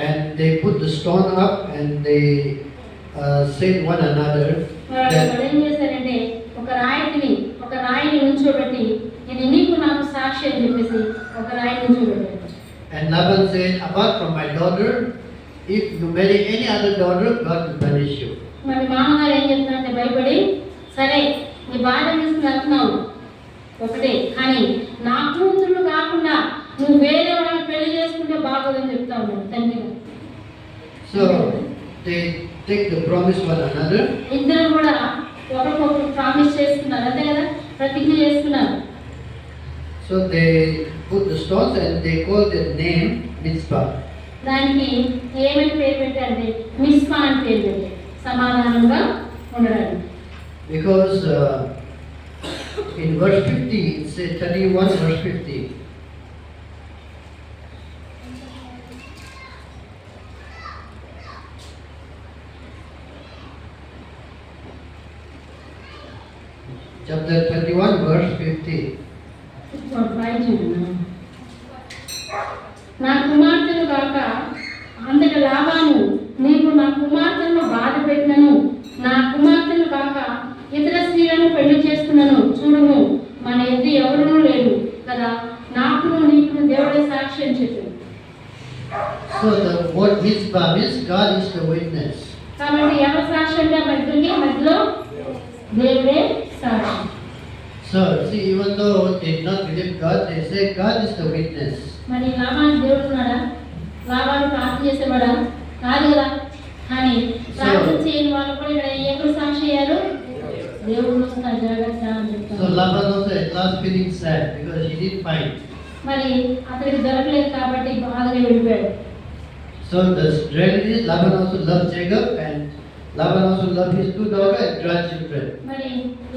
and they put the stone up and they said one another that ఏం చేశారంటే ఒక రాయిని ఉంచోబెట్టి ఇది నీకు నాకు సాక్షి అని చెప్పేసి ఒక రాయిని ఉంచోబెట్టారు. And Laban said, apart from my daughter, if you marry any other daughter, God will punish you. మరి మామగారు ఏం చెప్తున్నారంటే భయపడి, సరే నీ భార్య తీసుకుని వెళ్తున్నావు ఒకటే, కానీ నా కూతురు కాకుండా నువ్వు వేరే వాళ్ళని పెళ్లి చేసుకుంటే బాగోదని చెప్తా ఉన్నాడు తండ్రి. So they take the promise one another. ఇద్దరు కూడా ఒకరికొకరు ప్రామిస్ చేసుకున్నారు, అంతే కదా, ప్రతిజ్ఞ చేసుకున్నారు. So they put the stones and they called the name Mitzpah. దానికి ఏమని పేరు పెట్టారంటే మిస్పా అని పేరు పెట్టారు, సమాధానంగా ఉండడానికి. Because in verse 50, it says 31 verse 50. Chapter 31 verse 50. నా కుమార్తెను కాక అంతటి లాభాను నీకు నా కుమార్తెను బాధ పెట్టినను, నా కుమార్తెను కాక ఇతర స్త్రీలను పెళ్లి చేసుకున్నాను, చూడము మన ఎద్దు ఎవరునూ లేడు కదా, నాకు నీకు దేవుడే సాక్షి అని చెప్పాడు. So the word Mitzpah means God is the witness. కాబట్టి ఎవరు సాక్షి అంటే మధ్యలో దేవుడే సాక్షి. So see, even though they did not believe God, they say God is the witness. మరి లాభాన్ని దేవుడు ఉన్నాడా? లాభాన్ని ప్రార్థన చేసేవాడా? కాదు కదా. కానీ ప్రార్థన చేయని వాళ్ళు కూడా ఇక్కడ ఎవరు సాక్షి అయ్యారు? దేవుడు వస్తున్నారు, జాగ్రత్త అని చెప్తారు. So Laban also at last feeling sad because he didn't find. మరి అతనికి దొరకలేదు కాబట్టి బాధగా వెళ్ళిపోయాడు. So the reality is Laban also loved Jacob and Laban also loved his two daughters and grandchildren. మరి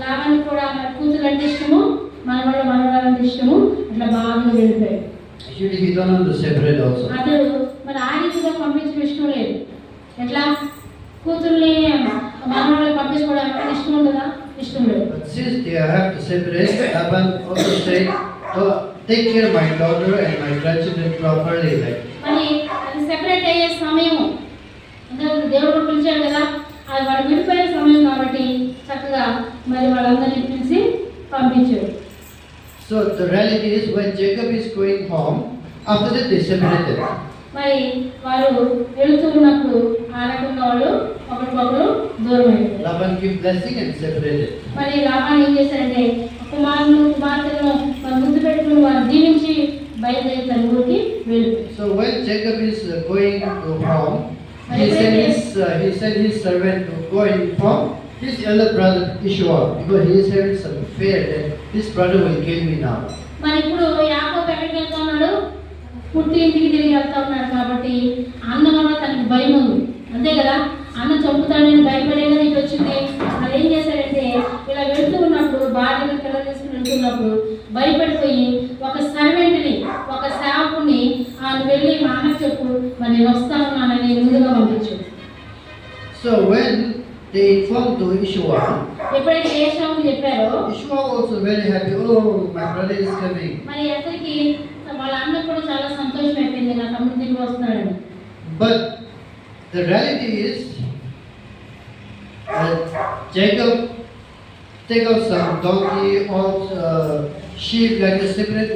లాభానికి కూడా మన కూతురు అంటే ఇష్టము, మనవరాలు అంటే ఇష్టము, అట్లా బాగా వెళ్ళిపోయాడు. Actually he don't want to separate also. అతడు మరి ఆ రీతిగా పంపించడం ఇష్టం లేదు. ఎట్లా కూతుర్ని మనవరాలు పంపించుకోవడం ఇష్టం ఉంటుందా? ఇష్టం లేదు. But since they have to separate, Laban also said, "Oh, take care of my daughter and my grandchildren properly." Like. మరి అది సెపరేట్ అయ్యే సమయం దేవుడు పిలిచాడు కదా, అది వాళ్ళు విడిపోయే సమయం కాబట్టి చక్కగా మరి వాళ్ళందరినీ పిలిచి పంపించాడు. So the reality is when Jacob is going home, after that they separated. మరి వాళ్ళు వెళుతూ ఉన్నప్పుడు ఆ రకంగా వాళ్ళు ఒకరికొకరు దూరం అయ్యారు. Laban gave blessing and separated. మరి లాభాన్ని ఏం చేశారంటే కుమార్తెలను ముందు పెట్టుకుని వారు దీవించి బయలుదేరి తన ఊరికి వెళ్ళిపోయారు. So when Jacob is going to home, he sent his servant to go and inform his elder brother Ishmael because he is having some fear that his brother will kill me now. మరి ఇప్పుడు యాకోబు ఎక్కడికి వెళ్తా ఉన్నాడు? పుట్టి ఇంటికి తిరిగి వెళ్తా ఉన్నాడు కాబట్టి అన్న వల్ల తనకి భయం ఉంది, అంతే కదా. అన్న చంపుతాడని భయపడే కదా ఇటు వచ్చింది. మరి ఏం చేశారంటే ఇలా వెళ్తూ ఉన్నప్పుడు భార్యను పిల్లలు తీసుకుని వెళ్తున్నప్పుడు భయపడిపోయి ఒక సర్వెంట్ని, ఒక సేవకుని ఆయన వెళ్ళి మా అన్నకు చెప్పు, మరి నేను వస్తా ఉన్నానని ముందుగా పంపించాడు. So when they informed to Yeshua, ఎప్పుడైతే ఏషావు చెప్పారో Yeshua also very happy. Oh, my brother is coming. మరి అతనికి వాళ్ళ అన్నకు కూడా చాలా సంతోషం అయిపోయింది, నా తమ్ముడు తిరిగి వస్తున్నాడని. But the reality is, Jacob take out some donkey or sheep, like the separate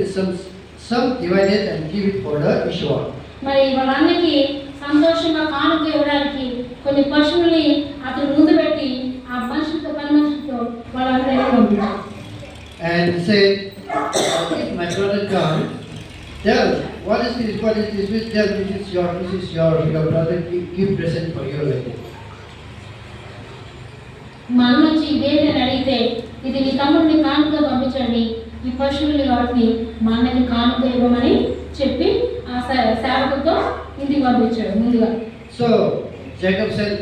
some divided and give it for the Yeshua. మరి వాళ్ళ అన్నకి సంతోషంగా కానుక ఇవ్వడానికి కొన్ని పశువుల్ని అతను ముందు పెట్టి ఆ మనుషులతో పని మనుషులతో వాళ్ళందరూ పంపించారు. And said, if my brother comes, tell what is this, which tell this is your brother, give present for you like this. మా అన్న వచ్చి ఇదేంటి అని అడిగితే, ఇది నీ తమ్ముడిని కానుకగా పంపించండి, ఈ పశువుల్ని వాటిని మా అన్నకి కానుక ఇవ్వమని చెప్పి ఆ సేవకులతో ఇంటికి పంపించాడు ముందుగా. So Jacob said,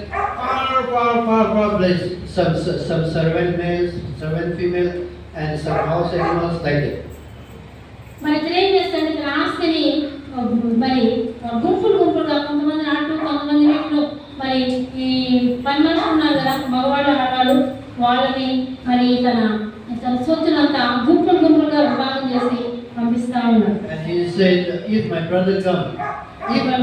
far place, some servant males, servant female, and some house animals like that. మరి ఇతను ఏం చేస్తాడు, ఇతను ఆస్తిని మరి గుంపులుగా కొంతమంది నాటు కొంతమంది వీటిలో మరి ఈ పని మనుషులు ఉన్నారు కదా మగవాళ్ళు ఆడవాళ్ళు, వాళ్ళని మరి తన సొత్తునంతా గుంపులుగా విభాగం చేసి పంపిస్తా ఉన్నాడు. And he said, if my brother come, if my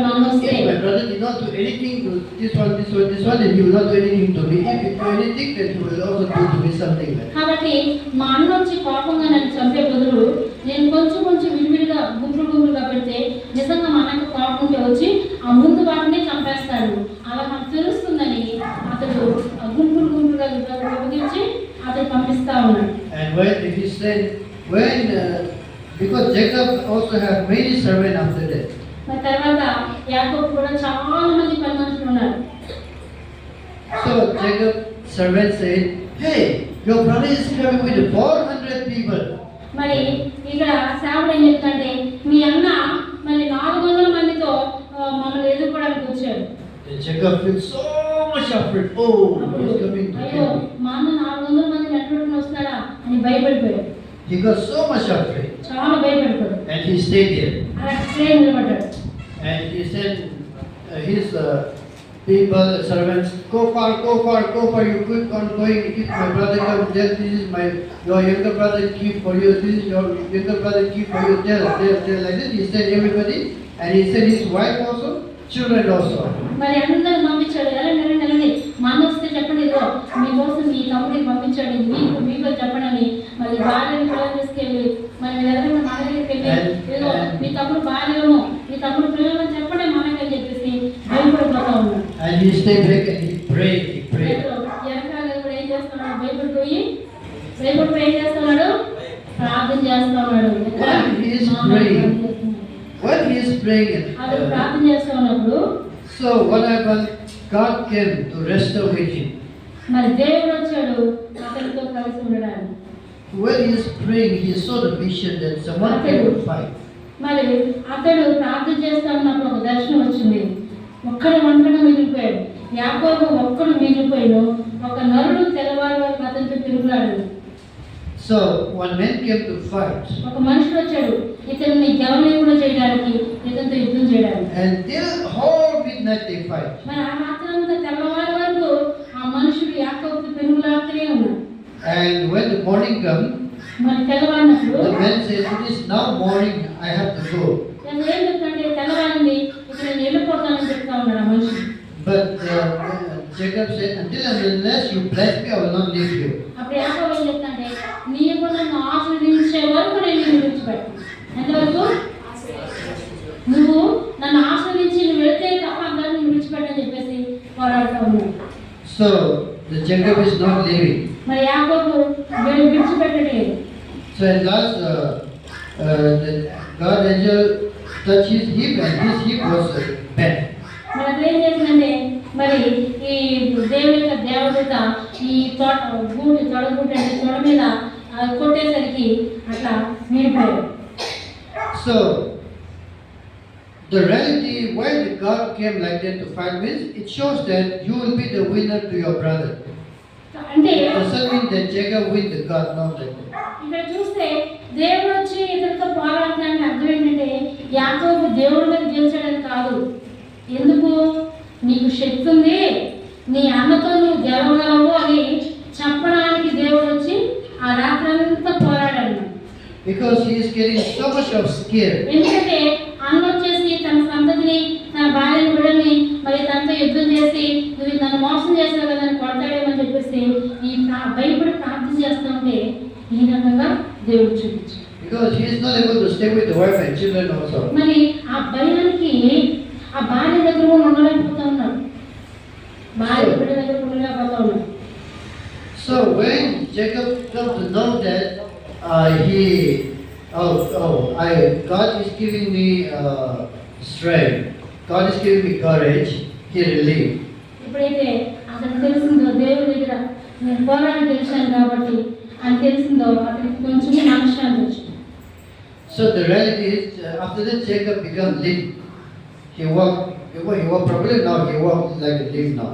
brother did not do anything to this one, then he will not do anything to me. If he do anything, then he will also do to me something like that. కాబట్టి మా అన్న వచ్చి కోపంగా నన్ను చంపే బదులు నేను కొంచెం విడివిడిగా గుంపులుగా పెడితే నిజంగా మా అన్నకు కోపం ఉంటే వచ్చి ఆ ముందు వాటిని చంపేస్తాడు, అలా మనకు తెలుస్తుందని అతడు గుంపులుగా విభజించి అతడు పంపిస్తా ఉన్నాడు. And when he said, because Jacob also had many servants after that. మరి తర్వాత యాకోబు కూడా చాలా మంది పని మనుషులు ఉన్నారు. So Jacob's servant said, hey, your brother is coming with 400 people. మరి ఇక్కడ సేవలు ఏం చెప్తుంటే మీ అన్న మరి 400 మందితో మమ్మల్ని ఎదుర్కోవడానికి వచ్చాడు. And Jacob feels so much afraid. Oh, he's coming to అయ్యో kill me. మా అన్న 400 మంది నెట్వర్క్ వస్తాడా అని భయపడిపోయాడు. He got so much afraid. చాలా భయపడిపోయాడు. And he stayed there. అలా ట్రైన్ నిలబడ్డాడు. And he said, his people, servants, go far, you keep on going. If my brother comes, tell this is your younger brother keep for you, this is your younger brother keep for you, tell like this. He said everybody, and he said his wife also, children also. మరి అందరూ పంపించాడు, వెళ్ళండి మా అన్న వస్తే చెప్పండి, ఇదిగో మీకోసం మీ తమ్ముడికి పంపించాడు, మీకు చెప్పండి. మరి భార్యని పిల్లలు తీసుకెళ్ళి మరి ఎవరైనా మన దగ్గరికి వెళ్ళి ఇదిగో మీ తమ్ముడు భార్యను మీ తమ్ముడు పిల్లలను చెప్పండి మనకని చెప్పేసి భయపడిపోతా ఉన్నాడు. And he stayed back and he prayed. వెనకాల కూడా ఏం చేస్తున్నాడు, భయపడిపోయి ఏం చేస్తున్నాడు, ప్రార్థన చేస్తున్నాడు. When he is praying, అతను ప్రార్థన చేస్తూ ఉన్నప్పుడు so what happened? God came to restore with him. మరి దేవుడు వచ్చాడు అతనితో కలిసి ఉండడానికి. When he is praying, he saw the vision that someone would fight. మరి అతడు ప్రార్థన చేస్తా ఉన్నప్పుడు ఒక దర్శనం వచ్చింది. ఒంటరిగా మిగిలిపోయాడు. యాకోబు ఒక్కడు మిగిలిపోయాడు. ఒక నరుడు తెల్లవారు వరకు అతనితో తిరుగులాడు. So one man came to fight. ఒక మనుషుడు వచ్చాడు ఇతన్ని గమనం కూడా చేయడానికి, ఇతనితో యుద్ధం చేయడానికి. And till whole midnight they fight. మరి ఆ రాత్రంతా తెల్లవారు వరకు ఆ మనుషుడు యాకోబుతో తిరుగులాడుతూనే ఉన్నాడు. And when the morning comes, మరి తెల్లవారినప్పుడు the man says, it is now morning, I have to go. నేను ఏం చెప్తాంటే తెల్లవారింది, ఇక్కడ నేను వెళ్ళిపోతానని చెప్తా ఉన్నాడు ఆ మనిషి. But Jacob said, unless you bless me, I will not leave you. అప్పుడు యాకోబు ఏం చెప్తాంటే నీవు నన్ను ఆశీర్వదించే వరకు నేను నిన్ను విడిచిపెట్టను. ఎంతవరకు? నువ్వు నన్ను ఆశీర్వదించి నువ్వు వెళ్తే తప్ప అందరిని విడిచిపెట్టని చెప్పేసి పోరాడుతూ ఉన్నాడు. So the Jacob is not leaving. మరి యాకోబు విడిచిపెట్టలేదు. So at last the God angel touched his hip and his hip was bent. మరి అక్కడ ఏం చేసిందంటే మరి ఈ దేవుని యొక్క దేవదూత ఈ తొడగూట అంటే తొడ మీద కొట్టేసరికి అట్లా విడిపోయాడు. So the reality why the God came like that to fight means it shows that you will be the winner to your brother. అంటే It doesn't mean that Jacob win the God, not like that. ఇక్కడ చూస్తే దేవుడు వచ్చి ఇతరులతో పోరాడడానికి అర్థం ఏంటంటే యాకోబు దేవుడి మీద గెలిచాడని కాదు. ఎందుకు? నీకు శక్తి ఉంది, నీ అన్నతో నువ్వు గెలవగలవు అని చెప్పడానికి దేవుడు వచ్చి ఆ రాత్రంతా పోరాడాడు. Because he is getting so much of scare. ఎందుకంటే అన్న వచ్చేసి తన సంతతిని, తన భార్యని, బిడ్డని మరి తనతో యుద్ధం చేసి నువ్వు నన్ను మోసం చేసావు కదా అని కొడతాడేమని చెప్పేసి ఈ భయపడి ప్రార్థన చేస్తూ ఉంటే ఈ రకంగా దేవుడు చూపించాడు. Because he is not able to stay with the wife and children also. మరి ఆ భయానికి ఆ భార్య దగ్గర ఉండలేకపోతా ఉన్నాడు, భార్య బిడ్డ దగ్గర ఉండలేకపోతా ఉన్నాడు. So when Jacob come to know that God is giving me strength, God is giving me courage, he relieved. ఇప్పుడైతే అతనికి తెలిసిందో దేవుడి దగ్గర నేను పోరాడి గెలిచాను కాబట్టి అని తెలిసిందో అతనికి కొంచెం మనశ్శాంతి వచ్చింది. So the reality is after that Jacob became limp. He walked probably now he walked like a limp now.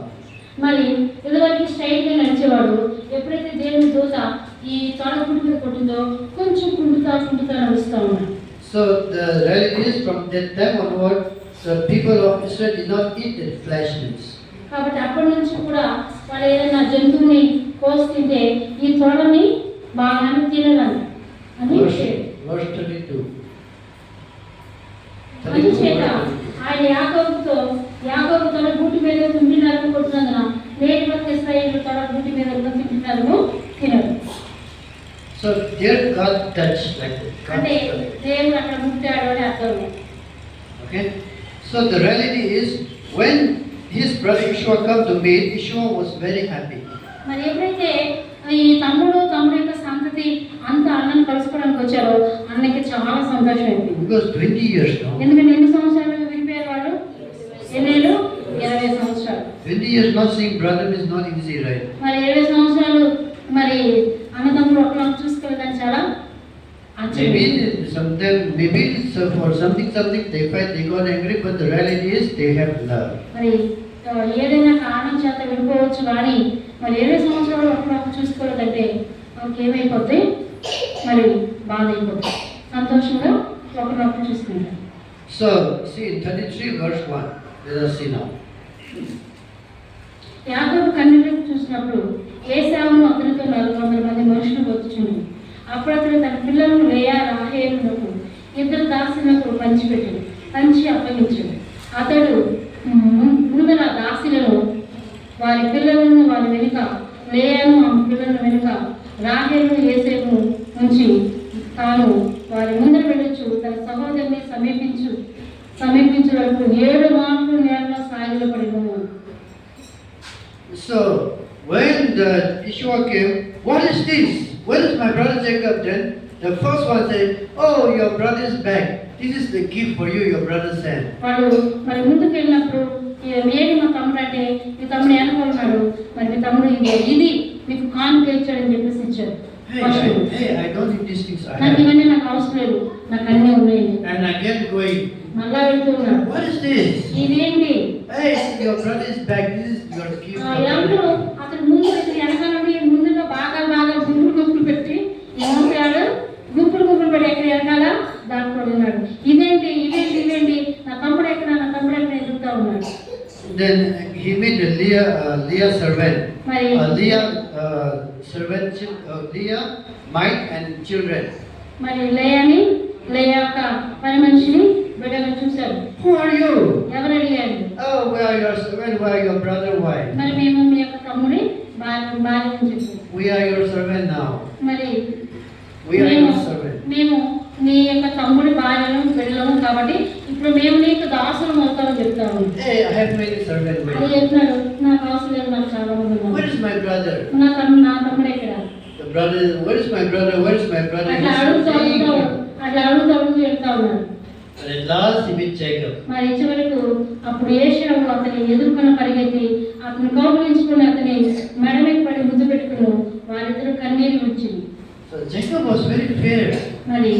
మరి ఇదివరకు స్ట్రైట్ గా నడిచేవాడు, ఎప్పుడైతే దేవుని దూత ఈ తొడగుడి మీద కొట్టిందో కొంచెం కుంటుతా నడుస్తూ ఉన్నాడు. So the reality is from that time onward the people of Israel did not eat the flesh meats. కాబట్టి అప్పటి నుంచి కూడా వాళ్ళు ఏదైనా జంతువుని కోసి తింటే ఈ తొడని బాగా తినడానికి అని Verse 32. అందుచేత ఆయన యాకోబు తన గుడ్డి మీద తింటున్నారని కొట్టినందున నేటి వరకు ఇశ్రాయేలు తన గుడ్డి మీద తింటున్నారని తినరు. So there God touched like that. అంటే దేవుడు అక్కడ ముట్టాడు అని అర్థం. Okay. So the reality is when his brother Ishmael come to meet, Ishmael was very happy. మరి ఎప్పుడైతే ఈ తమ్ముడు యొక్క సంతతి అంత అన్నను కలుసుకోవడానికి వచ్చారో అన్నకి చాలా సంతోషం అయింది. Because 20 years now. ఎందుకంటే ఎన్ని సంవత్సరాలు విడిపోయారు వాళ్ళు? 20 సంవత్సరాలు. 20 years not seeing brother is not easy, right? మరి 20 సంవత్సరాలు మరి అన్నదమ్ములు ఒకరిని చూసుకోవడానికి చాలా maybe so for something they fight, they got angry, but the reality is they have love. మరి ఏదైనా కారణం చేత విడిపోవచ్చు కానీ మరి 20 సంవత్సరాలు ఒకరిని చూసుకోలేదంటే వాళ్ళకి ఏమైపోద్ది? మరి బాధ అయిపోతుంది, సంతోషంగా ఒకరినొకరు చూసుకుంటారు. So see in 33 verse 1, let us see now. యాకోబు కన్నీళ్లకు చూసినప్పుడు ఏశావును అతనితో 400 మంది మనుషులు వచ్చుచుండు. అప్పుడు అతను తన పిల్లలను లేయా రాహేలునకు ఇద్దరు దాసులకు పంచి అప్పగించాడు. అతడు ముందర దాసులను వారి పిల్లలను వారి వెనుక, లేయాను ఆమె పిల్లల వెనుక, రాహేలును యోసేపును ఉంచి తాను వారి ముందర వెళ్ళొచ్చు తన సహోదరుని సమీపించే వరకు 7 మార్లు నేలలో సాగిలపడిను. So when the Ishmael came, what is this? Where is my brother Jacob? Then the first one said, oh, your brother is back. This is the gift for you, your brother sent. వాడు మరి ముందుకు వెళ్ళినప్పుడు ఏది మా తమ్ముడు అంటే మీ తమ్ముడు అనుకున్నాడు, మరి మీ తమ్ముడు ఇది మీకు కానుక ఇచ్చాడని చెప్పేసి ఇచ్చాడు. Hey, I don't need these things. నాకు ఇవన్నీ నాకు అవసరం లేదు, నాకు అన్నీ ఉన్నాయి. And again going. మళ్ళా వెళ్తూ ఉన్నాడు. What is this? ఇదేంటి? Hey, your brother is back. This is your gift. ఇలాంటి అతను ముందు వెనకాల ముందుగా బాగా గుంపులు పెట్టి ఏమంటాడు? గుంపులు పెట్టి ఎక్కడ వెనకాల దాక్కొని ఉన్నాడు. ఇదేంటి నా తమ్ముడు ఎక్కడ ఎదుగుతా ఉన్నాడు. Then he made Leah servant. Leah servant, Leah, Mike and children. మరి లేయా యొక్క పని మనిషిని బిడ్డగా చూశారు. Who are you? ఎవరు అడిగారు? Oh, we are your servant. We are your brother. Why? మరి మేము మీ యొక్క తమ్ముడి భార్యని చెప్పారు. We are your servant now. మరి we are your servant. మేము నీ యొక్క తమ్ముడి భార్యను బిడ్డలను కాబట్టి ఇప్పుడు మేము నీకు దాసులం అవుతామని చెప్తాము. Hey, I have many servants. అది చెప్తున్నాడు, నాకు అవసరం లేదు, నాకు చాలా మంది ఉన్నారు. Where is my brother? నా తమ్ముడు ఎక్కడ? The brother, where is my brother? Where is my brother? అట్లా అడుగుతూ వెళ్తా ఉన్నాడు. And at last he met Jacob. మరి చివరకు అప్పుడు ఏశావు అతని ఎదుర్కొని పరిగెత్తి అతని కౌగిలించుకుని అతని మెడ మీద పడి ముద్దు పెట్టుకుని వారిద్దరు కన్నీరు విడిచింది. So Jacob was very feared. మరి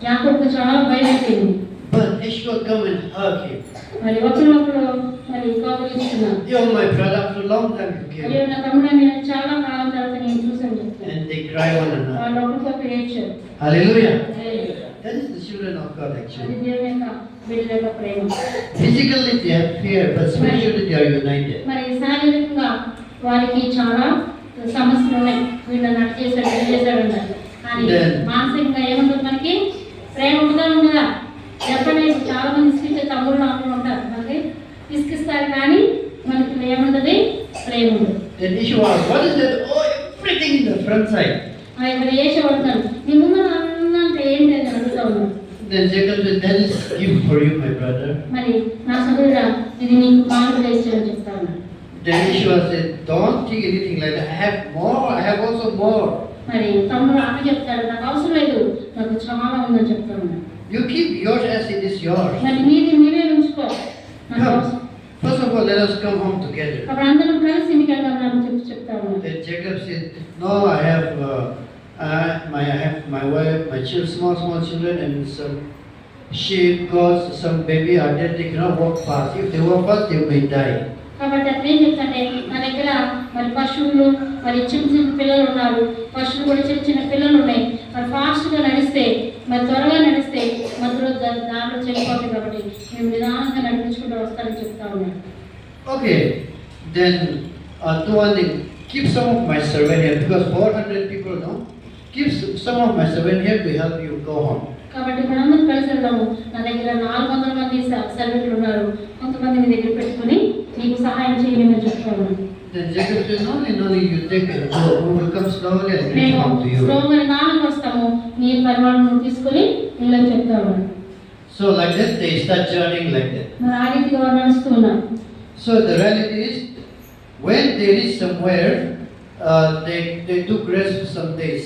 యాకోబుకు చాలా భయం వేసింది. But Ishmael would come and hug him. మరి ఒకరినొకరు మరి కౌగిలించుకున్నారు. You're my brother, after a long time you అయ్యో came. నా తమ్ముడు నేను చాలా కాలం తర్వాత నేను చూసాను చెప్తాను. And they cry one another. వాళ్ళు ఒకరికొకరు ఏడ్చారు. Hallelujah. Hallelujah. That is the children of God అది actually. దేవుని యొక్క బిడ్డల యొక్క ప్రేమ. Physically they have fear, but spiritually they are united. మరి శారీరకంగా వారికి చాలా సమస్యలు ఉన్నాయి. వీళ్ళు నటు చేశాడు ఇది చేశాడు అంటారు. కానీ మానసికంగా ఏముంటుంది మనకి? ప్రేమ ఉండదా? చెప్పండి, చాలా మంది ఇసుకిచ్చే తమ్ముళ్ళు అమ్ములు ఉంటారు. మనకి ఇసుకిస్తారు కానీ మనకి ఏముంటుంది? ప్రేమ ఉండదు. Then issue was, what is that? Oh, everything in the front side. మరి వేసేవాడుతాను నీ ముందు అంటే ఏంటి అని అడుగుతా ఉన్నాను. Then Jacob said, that is gift for you, my brother. మరి నా సహోదరుడా ఇది నీకు కానుక వేస్తానని చెప్తా ఉన్నాను. Then Yeshua said, don't think anything like that. I have more, I have also more. మరి తమ్ముడు ఆమె చెప్తాడు, నాకు అవసరం లేదు, నాకు చాలా ఉందని చెప్తా ఉన్నాను. You keep yours as it is yours. మరి నీది నీవే ఉంచుకో, నాకు Come. అవసరం. First of all, let us come home together. అప్పుడు అందరం కలిసి ఇంటికి వెళ్దాం అని చెప్తా ఉన్నాను. Then Jacob said, no, I have my wife, my children, small children, and some sheep, goats, some baby are dead. They cannot walk fast. If they walk fast, they may die. కాబట్టి అతను ఏం చెప్తాంటే నా దగ్గర మరి పశువులు మరి చిన్న పిల్లలు ఉన్నారు, పశువులు కూడా చిన్న పిల్లలు ఉన్నాయి. మరి ఫాస్ట్గా నడిస్తే మరి త్వరగా నడిస్తే మధ్యలో దాంట్లో చనిపోతాయి. కాబట్టి మేము నిదానంగా నడిపించుకుంటూ వస్తారని చెప్తా ఉన్నాను. Okay, then do one thing. Keep some of my servant here because 400 people, no? Keep some of my servant here to help you go home. కాబట్టి మనందరం కలిసి వెళ్దాము. నా దగ్గర 400 మంది సర్వెంట్లు ఉన్నారు, కొంతమంది మీ దగ్గర పెట్టుకుని నీకు సహాయం చేయమని చెప్తాను. Then Jacob said, no, you take it. We will come slowly and reach మేము home to you. స్లోగా నిదానంగా వస్తాము, నీ పరిమాణం తీసుకొని ఇళ్ళని చెప్తాము. So like that, they start journeying like that. మరి ఆ రీతిగా వారు నడుస్తూ ఉన్నారు. So the reality is, when they reach somewhere, they took rest for some days.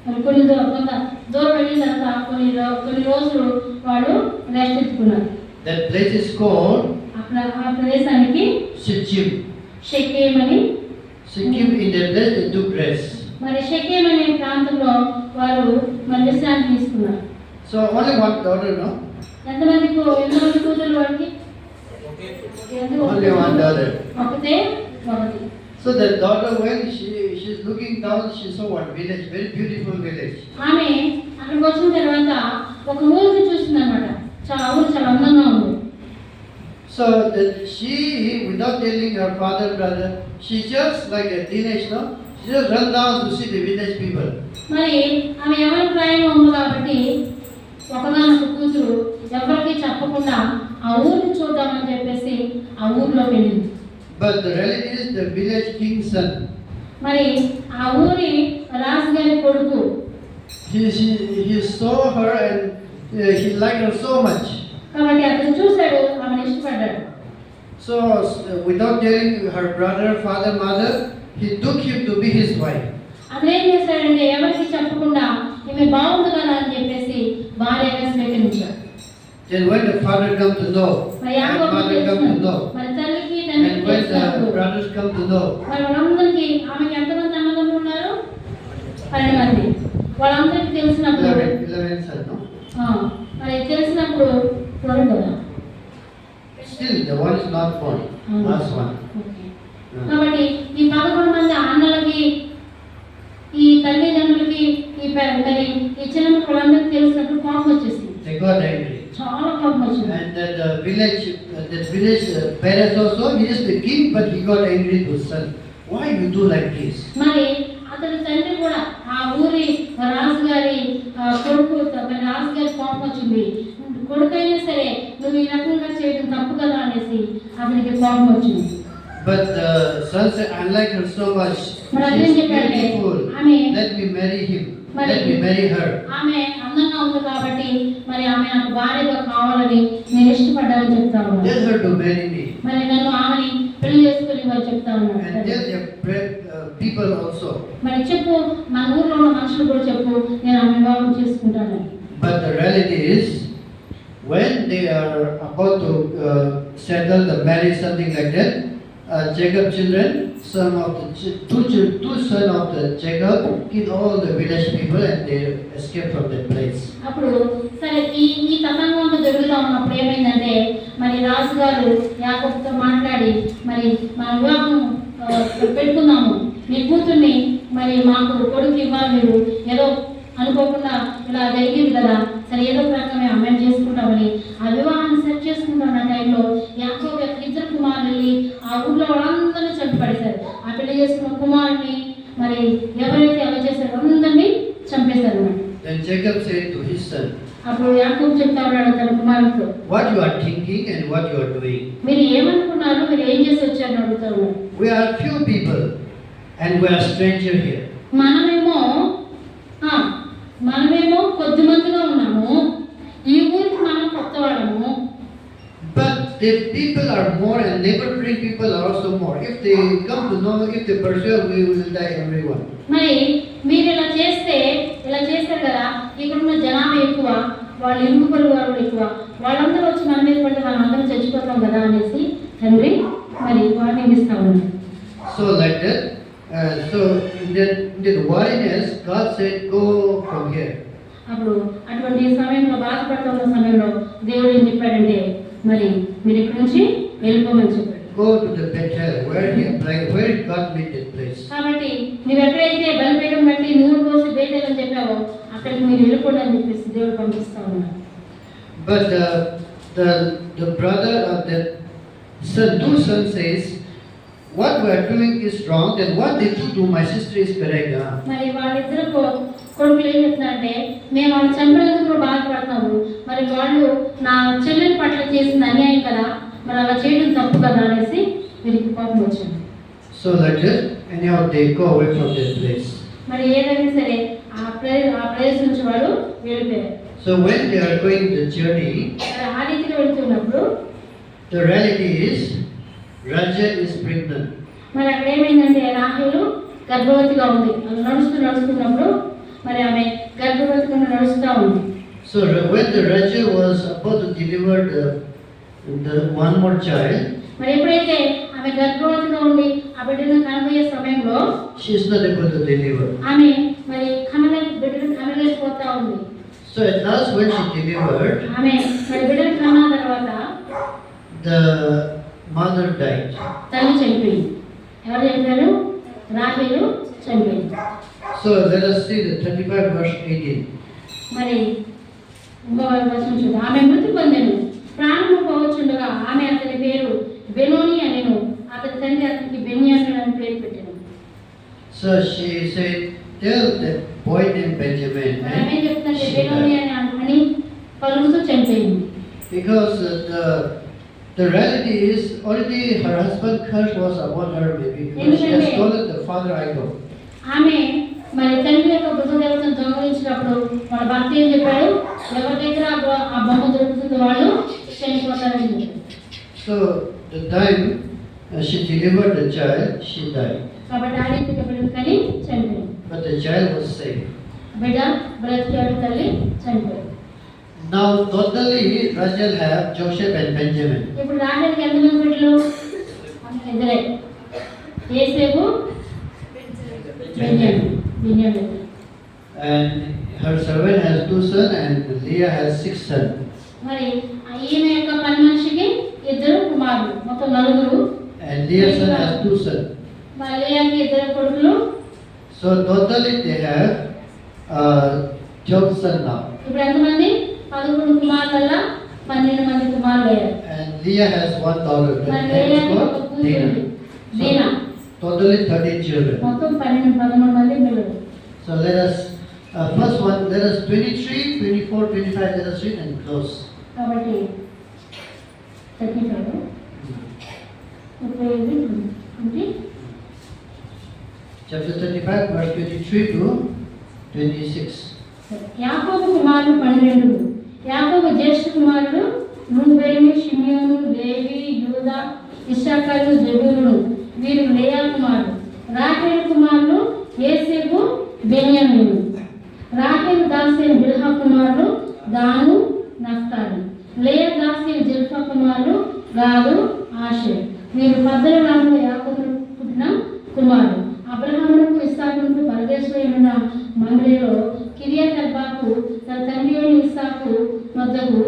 మరి కొంత దూరం వెళ్ళిన తర్వాత కొన్ని రోజులు వాళ్ళు రెస్ట్ తీసుకున్నారు. That place is called అక్కడ ఆ ప్రదేశానికి Shechem. షెకెం అని. Shechem, in that place they took rest. మరి షెకెం అనే ప్రాంతంలో వారు మరి విశ్రాంతి తీసుకున్నారు. So only one daughter, no? ఎంతమంది కూతురు వాడికి? Only one daughter. ఒకటే ఒకటి. So the daughter, when she's looking down, she saw one village, very beautiful village. ఆమె అక్కడికి వచ్చిన తర్వాత ఒక ఊరిని చూసిందన్నమాట. ఊరు చాలా అందంగా ఉంది. So that she, without telling her father, brother, she just like a teenage, no? She just run down to see the village people. మరి ఆమె ఎవరి ప్రాయంలో ఉంది కాబట్టి ఒకదానొక కూతురు ఎవరికి చెప్పకుండా ఆ ఊరిని చూద్దామని చెప్పేసి ఆ ఊరిలో వెళ్ళింది. But the reality is the village king's son. మరి ఆ ఊరి రాజుగారి కొడుకు He saw her and he liked her so much. కాబట్టి అతను చూశాడు, ఆమెను ఇష్టపడ్డాడు. So without telling her brother, father, mother, he took him to be his wife. అతను ఏం చేశాడంటే ఎవరికి చెప్పకుండా ఈమె బాగుంది కదా అని చెప్పేసి భార్యగా స్వీకరించాడు. Then when the father come to know, మరి and యాకోబు mother come to know, మరి తల్లికి and తండ్రికి when తెలిసినప్పుడు the brothers come to know, మరి వాళ్ళందరికీ ఆమెకి ఎంతమంది అన్నదమ్ములు ఉన్నారు? 12 మంది. వాళ్ళందరికీ తెలిసినప్పుడు 11 son, no? మరి తెలిసినప్పుడు చూడండి కదా. Still the one is not born, last one. కాబట్టి ఈ 11 మంది అన్నలకి ఈ తల్లిదండ్రులకి మరి ఈ చిన్న వాళ్ళందరికీ తెలిసినప్పుడు కోపం వచ్చేసింది. They got angry. చాలా కోపం వచ్చింది. And the village parents also, he is the king, but he got angry to his son. Why you do like this? మరి అతని తండ్రి కూడా ఆ ఊరి రాజుగారి కొడుకు మరి రాజుగారి కోపం వచ్చింది. కొడుకైనా సరే నువ్వు ఈ రకంగా చేయడం తప్పు కదా అనేసి అతనికి కోపం వచ్చింది. But the son said, I like her so much. మరి She అదేం is చెప్పాడంటే beautiful. ఆమె Let me marry him. మరి Let me marry her. ఆమె అందంగా ఉంది కాబట్టి మరి ఆమె నాకు భార్యగా కావాలని నేను ఇష్టపడ్డానని చెప్తా ఉన్నాను. Tell her to marry me. మరి నన్ను ఆమెని పెళ్లి చేసుకుని మరి చెప్తా ఉన్నాను. And tell the people also. మరి చెప్పు, మన ఊర్లో ఉన్న మనుషులు కూడా చెప్పు, నేను ఆమె వివాహం చేసుకుంటాను. But the reality is, when they are about to settle the marriage, something like that, Jacob's children, two sons of the Jacob, killed all the village people and they escaped from that place. అప్పుడు సరే ఈ తతంగం అంతా జరుగుతూ ఉన్నప్పుడు ఏమైందంటే మరి రాజుగారు యాకోబుతో మాట్లాడి మరి మన వివాహం పెట్టుకుందాము, నీ కూతుర్ని మరి మాకు కొడుకు ఇవ్వాలి, మీరు ఏదో అనుకోకుండా ఇలా జరిగింది కదా, సరే ఏదో ప్రకారం అమెండ్ చేసుకుంటామని ఆ వివాహాన్ని సెట్ చేసుకుంటాం. ఆ టైంలో యాకోబు యొక్క ఇద్దరు కుమారులు వెళ్ళి ఆ ఊళ్ళో వాళ్ళందరినీ చంపేశారు. ఆ పెళ్లి చేసుకున్న కుమారుని మరి ఎవరైతే అలా చేశారో అందరినీ చంపేశారు అన్నమాట. Then Jacob said to his son, అప్పుడు యాకోబు చెప్తా ఉన్నాడు తన కుమారుడితో, what you are thinking and what you are doing? మీరు ఏమనుకున్నారు, మీరు ఏం చేసి వచ్చారని అడుగుతా ఉన్నాడు. We are few people and we are stranger here. మనమేమో కొద్ది మందిగా ఉన్నాము, ఈ ఊరికి మనం కొత్త వాళ్ళము. But the people are more and neighboring people are also more. If they come to know, if they pursue, we will die everyone. మరి మీరు ఇలా చేస్తారు కదా, ఇక్కడున్న జనాభా ఎక్కువ, వాళ్ళు ఇరుగు పొరుగు వాళ్ళు ఎక్కువ, వాళ్ళందరూ వచ్చి మన మీద పడితే మనం అందరం చచ్చిపోతాం కదా అనేసి తండ్రి మరి వార్నింగ్ ఇస్తా ఉన్నాడు. So like that, so in the wariness, God said, go from here. అప్పుడు అటువంటి సమయంలో బాధపడుతున్న సమయంలో దేవుడు ఏం చెప్పాడంటే మరి మీరు ఇక్కడి నుంచి వెళ్ళిపోమని చెప్పాడు. Go to the Bethel, where God made that place. కాబట్టి నువ్వు ఎక్కడైతే బలిపీఠం బట్టి నూనె పోసి బేతేల్ అని చెప్పావో అక్కడికి మీరు వెళ్ళిపోండి అని చెప్పేసి దేవుడు పంపిస్తా ఉన్నాడు. But the brother of the two sons says, what we are doing is wrong, and what they do, my sister is correct. మరి వాళ్ళిద్దరు కొడుకులు ఏం చెప్తున్నారంటే మేము వాళ్ళు చంపినందుకు కూడా బాధపడతాము, మరి వాళ్ళు నా చెల్లెల పట్ల చేసిన అన్యాయం కదా, మరి అలా చేయడం తప్పు కదా అనేసి వీరికి కోపం వచ్చింది. So like that, anyhow they go away from that place. మరి ఏదైనా సరే ఆ ప్లేస్ నుంచి వాళ్ళు వెళ్ళిపోయారు. So when they are going the journey, ఆ రీతిలో వెళ్తున్నప్పుడు the reality is Rachel is pregnant. మరి అక్కడ ఏమైందంటే రాహేలు గర్భవతిగా ఉంది. అది నడుస్తున్నప్పుడు మరి ఆమె గర్భవతిగా నడుస్తూ ఉంది. So when the Rachel was about to deliver the one more child, మరి ఎప్పుడైతే ఆమె గర్భవతిగా ఉండి ఆ బిడ్డను కనబోయే సమయంలో she is not able to deliver. ఆమె మరి బిడ్డను కనలేకపోతా ఉంది. So at last when she delivered, ఆమె మరి బిడ్డను కన్నా తర్వాత the mother died. తల్లి చనిపోయింది. ఎవరు చనిపోయారు? రాహేలు చనిపోయింది. So let us see the 35 verse 18. మరి ఇంకో వచనం చూద్దాం. ఆమె మృతి పొందెను, ప్రాణము పోవచ్చుండగా ఆమె అతని పేరు బెనోని అనెను, అతని తండ్రి అతనికి బెన్యామీను అని పేరు పెట్టెను. So she said, tell the boy named Benjamin. ఆమె చెప్తుంటే బెనోని అని పలుకుతూ చనిపోయింది. Because the reality is already her husband curse was upon her baby because she has stolen the father idol. ఆమె మరి తండ్రి యొక్క బుద్ధ దేవతను దొంగలించినప్పుడు వాళ్ళ భర్త ఏం చెప్పాడు, ఎవరి దగ్గర ఆ బొమ్మ దొరుకుతుందో వాళ్ళు చనిపోతారని చెప్పాడు. So the time she delivered the child, she died. కాబట్టి ఆ రీతిగా బిడ్డను కని చనిపోయింది. But the child was saved. బిడ్డ బ్రతికాడు, తల్లి చనిపోయింది. Now totally Rachel have Joseph and Benjamin. ఇప్పుడు రాహేలుకి ఎంతమంది బిడ్డలు? ఇద్దరే, యోసేపు బెన్యామీను. And her servant has 2 sons and Leah has 6 sons. మరి ఈమె యొక్క పని మనిషికి ఇద్దరు కుమారులు, మొత్తం 4. And Leah's son has 2 sons. మరి లేయాకి ఇద్దరు కొడుకులు. So totally they have 12 sons now. ఇప్పుడు ఎంతమంది? 11 కుమారుల 12 మంది కుమారులు అయ్యారు. And Leah has 1 daughter. మరి That is లేయాకి ఒక called కూతురు ఉంది, Dinah. దీనా. Totally 13 children. మొత్తం 13 మంది పిల్లలు. So let us first one, let us 23, 24, 25. Let us read and close. కాబట్టి 35 Chapter 35, verse 23 to 26. యాకోబు కుమారులు 12. యాకోబు జ్యేష్ఠ కుమారుడు రూబేను, షిమియోను, లేవి, యూదా, ఇశ్శాఖారు, జెబూలూను. వీరు లేయా కుమారులు. రాహేలు కుమారులు యోసేపు, బెన్యామీను. రాహేలు దాసి బిల్హా కుమారులు దాను, నఫ్తాలి. లేయా దాసి జిల్పా కుమారులు గాదు, ఆషేర్. వీరు పద్దెనాలుగు యాకోబు పుట్టిన కుమారుడు. అబ్రహామునకు ఇస్సాకునకు పరదేశమైన మందిలో కిరియత్ అర్బాకు తన తండ్రి అయిన ఇస్సాకు వద్దకు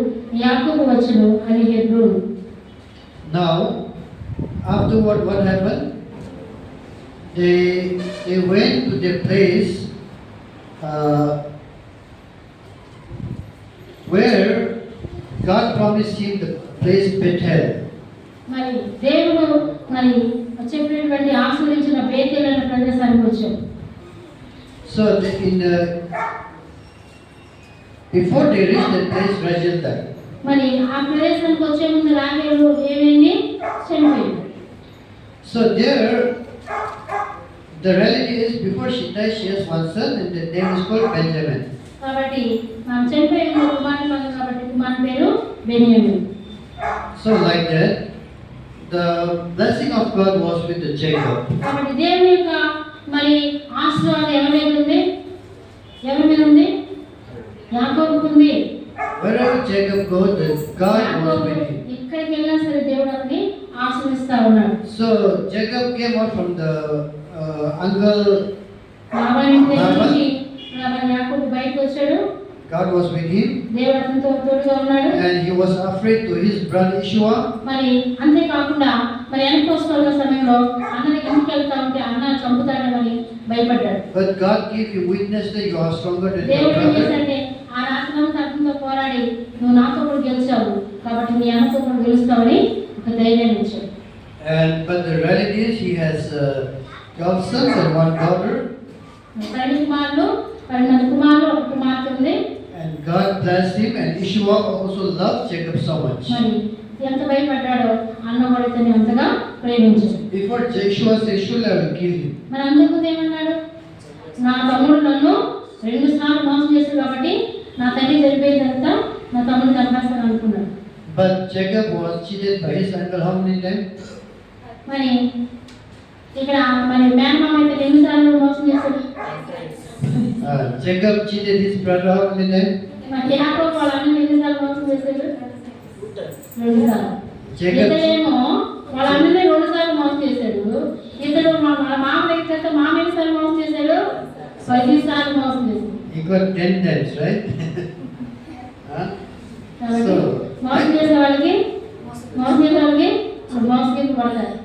యాకోబు వచ్చును అని హెబ్రోను. Now, afterward, what happened? They went to the place where God promised him the place Bethel. మరి దేవుడు మరి చెప్పినటువంటి ఆశీర్వదించిన బేతేలు అనే ప్రదేశానికి వచ్చారు. So before they reached that place, Rachel died. మరి ఆ ప్రదేశానికి వచ్చే ముందు రాహేలు ఏమైంది? చనిపోయింది. So there, the reality is before she died, she has one son, and the name is called Benjamin. కాబట్టి మనం చనిపోయిన కుమారుని పొందాం కాబట్టి కుమారుని పేరు Benjamin. So like that, the blessing of God was with the Jacob. కాబట్టి దేవుని యొక్క మరి ఆశీర్వాదం ఎవరి మీద ఉంది? ఎవరి మీద ఉంది? యాకోబుకు ఉంది. Wherever Jacob goes, God was with him. ఎక్కడికి వెళ్ళినా సరే దేవుడు అతన్ని ఆశీర్వదిస్తా ఉన్నాడు. So Jacob came out from the uncle. Laban నుంచి యాకోబు బయటకు వచ్చాడు. God was with him. దేవుడు అతనితో తోడుగా ఉన్నాడు. And he was afraid to his brother Ishua. మరి అంతేకాకుండా మరి వెనకొస్తున్న సమయంలో అన్నని ఎందుకు వెళ్తా ఉంటే అన్న చంపుతాడని భయపడ్డాడు. But God gave him witness that you are stronger than your దేవుడు ఏం brother. చేశాడంటే ఆ రాత్రంతా అతనితో పోరాడి నువ్వు నాతో కూడా గెలిచావు కాబట్టి నీ అన్నతో కూడా గెలుస్తావని ఒక ధైర్యాన్ని ఇచ్చాడు. But the reality is he has 12 sons and 1 daughter. 12 కుమారులు 12 కుమారులు ఒక కుమార్తె ఉంది. And God blessed him, and Ishua also loved Jacob so much. మరి ఎంత భయపడ్డాడో అన్న కూడా ఇతన్ని అంతగా ప్రేమించాడు. Before Joshua said, "Surely I will kill him." మరి అందుకు ఏమన్నాడు? నా తమ్ముడు నన్ను 2 సార్లు మోసం చేశాడు కాబట్టి నా తల్లి చనిపోయినంత నా తమ్ముడు చంపేస్తాను అనుకున్నాడు. But Jacob was cheated by his uncle how many times? మరి ఇక్కడ మరి మేనమామ అయితే 2 సార్లు మోసం చేశాడు. Jacob cheated his brother how many times? మరి యాకోబు వాళ్ళ అన్న 2 సార్లు మోసం చేశాడు. 2 సార్లు. ఇతడేమో వాళ్ళ అన్ననే 2 సార్లు మోసం చేశాడు. ఇతడు మా మామ దగ్గర మామ ఎన్ని సార్లు మోసం చేశాడు? 10 సార్లు మోసం చేశాడు. He got 10 times, right? మోసం చేసే వాళ్ళకి మోసం పడతారు.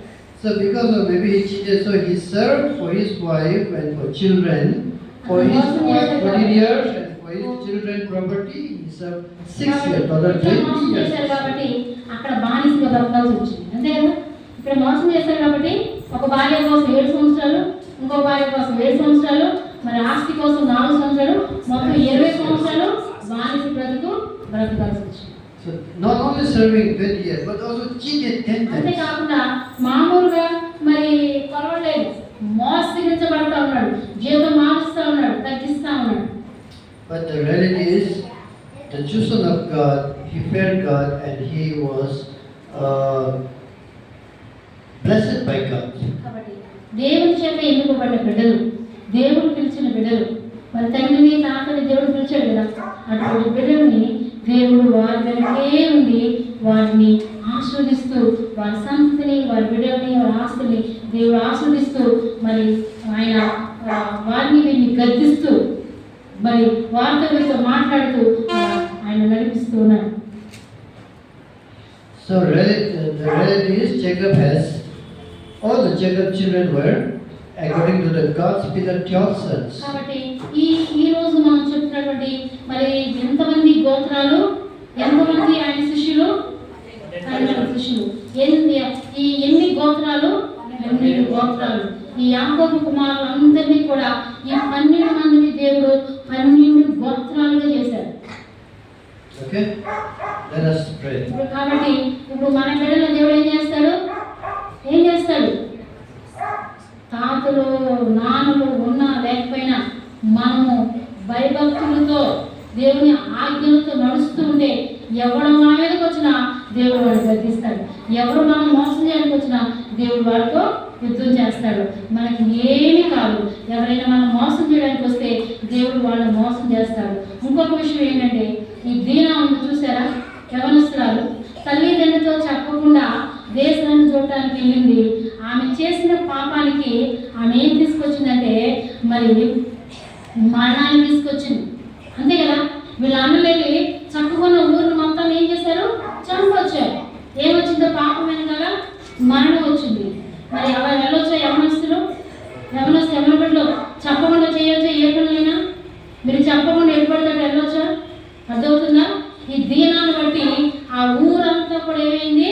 So because of maybe he cheated, so he served for his wife and for children, for his wife 14 years, and for his children property he served 6 years, total 20 years. కాబట్టి అక్కడ బానిసగా బ్రతకాల్సి వచ్చింది. అంతే కదా? ఇక్కడ మోసం చేశారు కాబట్టి ఒక భార్య కోసం 7 సంవత్సరాలు, ఇంకో భార్య కోసం 7 సంవత్సరాలు, మరి ఆస్తి కోసం 4 సంవత్సరాలు, మొత్తం 20 సంవత్సరాలు బానిస బ్రతకాల్సి వచ్చింది. So not only serving 20 years, but also cheated 10 times. అంతేకాకుండా మామూలుగా మరి పర్వాలేదు మోసగించబడతా ఉన్నాడు, జీవితం మారుస్తా ఉన్నాడు, తగ్గిస్తా ఉన్నాడు. But the reality is, the chosen of God, he feared God, and he was blessed by God. కాబట్టి దేవుని చేత ఎన్నుకోబడ్డ బిడ్డలు, దేవుడు పిలిచిన బిడ్డలు, మరి తండ్రిని తాతని దేవుడు పిలిచాడు కదా, అటువంటి బిడ్డల్ని దేవుడు వారి వెనకే ఉండి వారిని ఆశీర్వదిస్తూ వారి సంతతిని, వారి బిడ్డల్ని, వారి ఆస్తుల్ని దేవుడు ఆశీర్వదిస్తూ మరి ఆయన వారిని వీరిని గద్దిస్తూ మరి వారితో వీరితో మాట్లాడుతూ ఆయన నడిపిస్తూ ఉన్నాడు. So the reality is Jacob has, all the Jacob children were according to the God's pillar 12 sons. కాబట్టి ఈ రోజు మనం చెప్తున్నటువంటి మరి ఎంతమంది గోత్రాలు, ఎంతమంది ఆయన శిష్యులు, ఎన్ని గోత్రాలు? 12 గోత్రాలు. ఈ యాకోబు కుమారులందరినీ కూడా ఈ 12 మందిని దేవుడు 12 గోత్రాలుగా చేశాడు. Okay, let us pray. కాబట్టి ఇప్పుడు మన బిడ్డల దేవుడు ఏం చేస్తాడు? తాతలు నాన్నలు ఉన్నా లేకపోయినా మనము భయభక్తులతో దేవుని ఆజ్ఞలతో నడుస్తూ ఉంటే ఎవరు మన మీదకి వచ్చినా దేవుడు వాడిని గద్దిస్తాడు. ఎవరు మనం మోసం చేయడానికి వచ్చినా దేవుడు వాడితో యుద్ధం చేస్తాడు. మనకి ఏమీ కాదు. ఎవరైనా మనం మోసం చేయడానికి వస్తే దేవుడు వాళ్ళని మోసం చేస్తాడు. ఇంకొక విషయం ఏంటంటే, ఈ దీనా ఉంది చూసారా, యవనస్తురాలు తల్లిదండ్రులతో చెప్పకుండా దేశాన్ని చూడటానికి వెళ్ళింది. ఆమె చేసిన పాపానికి ఆమె ఏం తీసుకొచ్చిందంటే మరి మరణాన్ని తీసుకొచ్చింది. అంతే కదా, వీళ్ళ అన్నలేని చక్కకున్న ఊరిని మొత్తం ఏం చేశారు, చంపొచ్చారు. ఏమొచ్చిందో పాపమైన కదా మరణం వచ్చింది. మరి అలా వెళ్ళొచ్చా యవనస్తులు? యవన బిడ్డలు చెప్పకుండా చేయొచ్చా? ఏ పనులైనా మీరు చెప్పకుండా ఎటుపడతాడు వెళ్ళొచ్చా? అర్థమవుతుందా? ఈ దీనాన్ని బట్టి ఆ ఊరంతా కూడా ఏమైంది,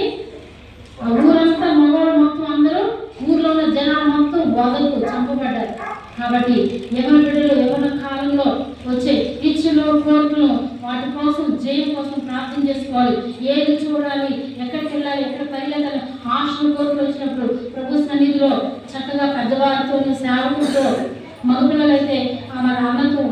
ఆ ఊరంతా మగవాళ్ళు మొత్తం అందరూ ఊర్లో ఉన్న జనాలు మొత్తం వదలు చంపబడ్డారు. కాబట్టి యవన బిడ్డలు యవన కాలంలో వచ్చే ఇచ్చులు కోరికలు వాటి కోసం జయం కోసం ప్రార్థన చేసుకోవాలి. ఏది చూడాలి, ఎక్కడికి వెళ్ళాలి, ఎక్కడ పరిగెత్తాలి, ఆశలు కోరికలు వచ్చినప్పుడు ప్రభు సన్నిధిలో చక్కగా పెద్దవారితో సేవకులతో, మగపిల్లలైతే మన అన్నతో,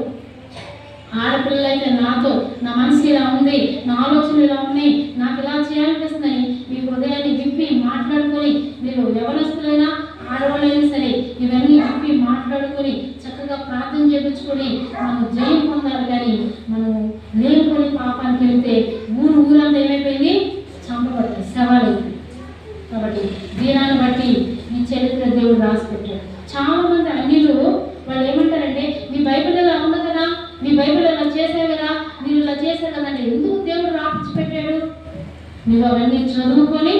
ఆడపిల్లలైతే నాతో, నా మనసు ఇలా ఉంది, నా ఆలోచనలు ఇలా ఉన్నాయి, నాకు ఇలా చేయాలనిపిస్తుందని మీ హృదయాన్ని విప్పి మాట్లాడుకొని, మీరు యవనస్తులైనా ఆడవాళ్ళైనా సరే ఇవన్నీ విప్పి మాట్లాడుకొని చక్కగా ప్రార్థన చేయించుకొని మనం జయం పొందాలి. కానీ మనం లేనిపోయి పాపానికి వెళ్తే ఊరంతా ఏమైపోయింది, చంపబడ్డారు, శవాలైంది. కాబట్టి దీనాన్ని బట్టి ఈ చరిత్ర దేవుడు రాసి పెట్టాడు. చాలా మంది అన్యులు వాళ్ళు ఏమంటారంటే మీ బైబిల్ ఇలా ఉంది కదా, మీ బైబిల్ ఇలా చేసావు కదా, మీరు ఇలా చేశారు కదా అంటే ఎందుకు దేవుడు రాసి పెట్టాడు? నువ్వు అవన్నీ చదువుకొని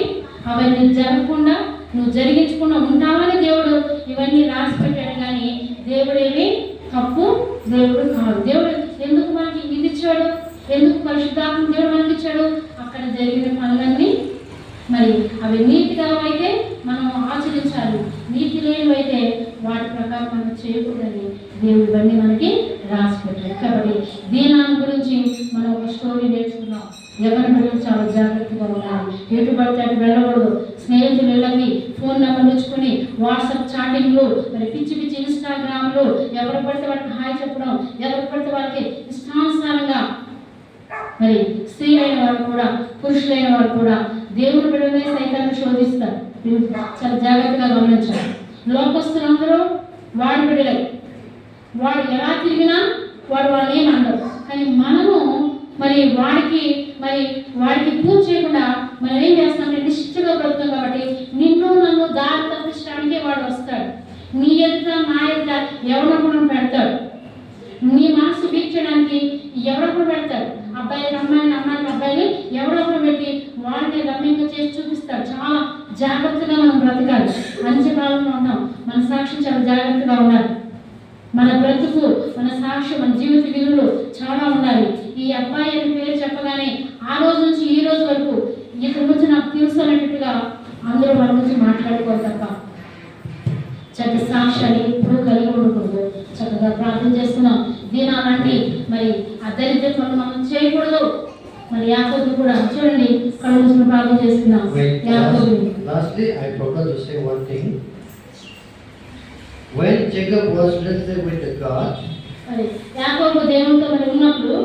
అవన్నీ జరగకుండా నువ్వు జరిగించకుండా ఉంటావని దేవుడు ఇవన్నీ రాసి పెట్టాడు. కానీ దేవుడేమి తప్పు దేవుడు కాదు. దేవుడు ఎందుకు మనకి ఇది ఇచ్చాడు, ఎందుకు పరిశుద్ధాత్మ దేవుడు మనకి ఇచ్చాడు? అక్కడ జరిగిన పనులన్నీ మరి అవి నీతిగా అయితే మనం ఆచరించాలి, నీతి లేనివైతే వాటి ప్రకారం మనం చేయకూడదని దేవుడు ఇవన్నీ మనకి రాసి పెట్టాడు. కాబట్టి దీనాన్ని గురించి మనం ఒక స్టోరీ నేర్చుకున్నాం. ఎవరి గురించి చాలా జాగ్రత్తగా ఉండాలి, ఎటు పడితే అటు వెళ్ళకూడదు. స్నేహితులు వెళ్ళకి ఫోన్ నెంబర్ ఇచ్చుకొని వాట్సాప్ చాటింగ్లు, మరి పిచ్చి పిచ్చి ఇన్స్టాగ్రామ్లు, ఎవరు పడితే వాళ్ళకి హాయ్ చెప్పడం, ఎవరు పడితే వాళ్ళకి ఇష్టానుసారంగా మరి స్త్రీలైన వాళ్ళు కూడా పురుషులైన వాళ్ళు కూడా దేవుని బిడ్డలనే సైతాన్ని శోధిస్తారు. చాలా జాగ్రత్తగా గమనించాలి. లోకస్తులందరూ వాడి బిడ్డలే, వాడు ఎలా తిరిగినా వాళ్ళు ఏమన్నారు. కానీ మనము మరి వాడికి పూజ చేయకుండా మనం ఏం చేస్తామంటే నిష్ఠగా బ్రతుకుతాం. కాబట్టి నిన్ను నన్ను దారి తప్పించడానికే వాడు వస్తాడు. నీ ఎదుట నా ఎదుట ఎవరొకరు పెడతాడు, నీ మనసు వీక్షడానికి ఎవరొకరు పెడతాడు. అబ్బాయిలు అమ్మాయిని, అమ్మాయిని అబ్బాయిని ఎవరొకరు పెట్టి వాళ్ళని రమ్యంగా చేసి చూపిస్తాడు. చాలా జాగ్రత్తగా మనం బ్రతకాలి. మంచి కాలంలో ఉన్నాం, మన సాక్షి చాలా జాగ్రత్తగా ఉండాలి. మన బ్రతుకు, మన సాక్ష్యం, మన జీవిత విలువలు చాలా ఉండాలి. ఈ అబ్బాయి అని పేరు చెప్పగానే ఆ రోజు నుంచి ఈ రోజు వరకు ఇక్కడి నుంచి నాకు తెలుసు అనేటట్టుగా అందరూ వాళ్ళ గురించి మాట్లాడుకోవాలి తప్ప చక్కటి సాక్ష్యాన్ని ఎప్పుడూ కలిగి ఉండకూడదు. చక్కగా ప్రార్థన చేస్తున్నాం. దీనాలంటే మరి ఆ దరిద్రత్వం మనం చేయకూడదు. మరి యాకోబు కూడా చూడండి, కళ్ళు మూసుకుని ప్రార్థన చేస్తున్నాం. యాకోబు Lastly, I forgot to say one thing. When Jacob was wrestled with God, యాకోబు దేవునితో మరి ఉన్నప్పుడు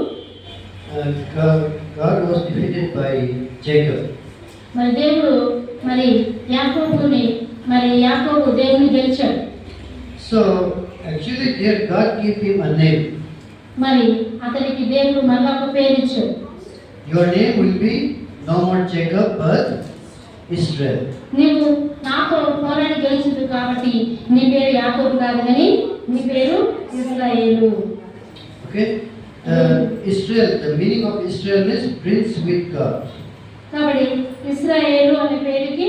God was defeated by Jacob. మరి దేవుడు మరి యాకోబు దేవుని గెలిచాడు. So actually there God gave him a name. మరి అతనికి దేవుడు మళ్ళా ఒక పేరు ఇచ్చాడు. Your name will be no more Jacob but Israel. నీవు నాతో పోరాడి గెలిచింది కాబట్టి నీ పేరు యాకోబు కాదు కానీ నీ పేరు ఇశ్రాయేలు. Okay, Israel, the meaning of Israel is prince with God. కాబట్టి ఇశ్రాయేలు అనే పేరుకి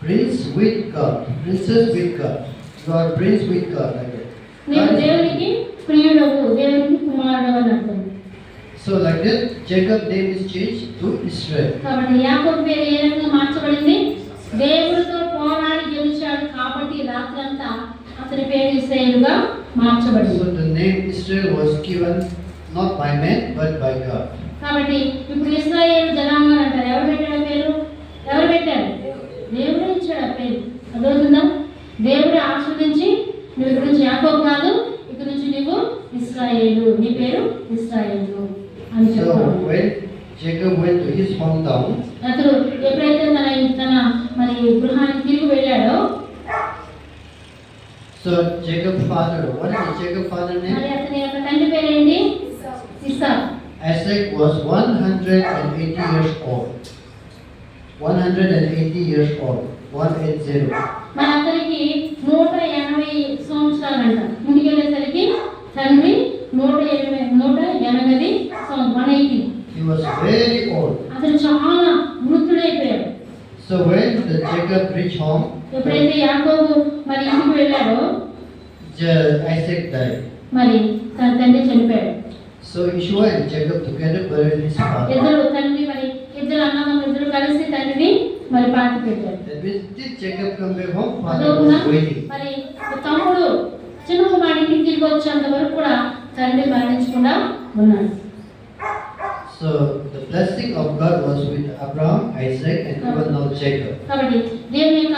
Prince with God, princess with God. You are prince with God, like that. నీవు దేవునికి ప్రియుడవు, దేవునికి కుమారుడు అని అర్థం. So like that, Jacob name is changed to Israel. కాబట్టి యాకోబు పేరు ఏ రకంగా మార్చబడింది? దేవుడితో పోరాడి గెలిచాడు కాబట్టి రాత్రంతా అతని పేరు ఇశ్రాయేలుగా మార్చబడింది. So the name Israel was given not by man but by God. కాబట్టి ఇప్పుడు ఇశ్రాయేలు జనాంగం అంటారు. ఎవరు పెట్టారు పేరు? ఎవరు పెట్టారు? దేవుడే ఇచ్చాడు ఆ పేరు. అదవుతుందా? దేవుడే ఆశీర్వదించి నువ్వు ఇక్కడ నుంచి యాకోబు కాదు, ఇక్కడ నుంచి నువ్వు ఇశ్రాయేలు, నీ పేరు ఇశ్రాయేలు అని చెప్పాడు. So when Jacob went to his hometown, అతడు ఎప్పుడైతే తన మరి గృహానికి తిరిగి వెళ్ళాడో, so Jacob's father, what is Jacob's father name? మరి అతని యొక్క తండ్రి పేరు ఏంటి? ఇస్సాకు. Isaac was 180 years old. 180 years old. 180. మనందరికి 180 సంవత్సరాలంట. ఇంటికి వెళ్ళేసరికి తండ్రి 180 180. He was very old. అతను చాలా వృద్ధుడైపోయాడు. So when the Jacob reached home, ఎప్పుడైతే యాకోబు మరి ఇంటికి వెళ్ళాడో Isaac died. మరి తన తండ్రి చనిపోయాడు. So Ishmael and Jacob together buried his father. ఇద్దరు తండ్రి మరి ఇద్దరు అన్నదమ్ములు ఇద్దరు కలిసి తండ్రిని మరి పాతి పెట్టారు. That means did Jacob come back home? Father was waiting. మరి తమ్ముడు చిన్న కుమారుడి ఇంటికి తిరిగి వచ్చేంత వరకు కూడా తండ్రి మరణించకుండా ఉన్నాడు. So the blessing of God was with Abraham, Isaac, and even now Jacob. కాబట్టి దేవుని యొక్క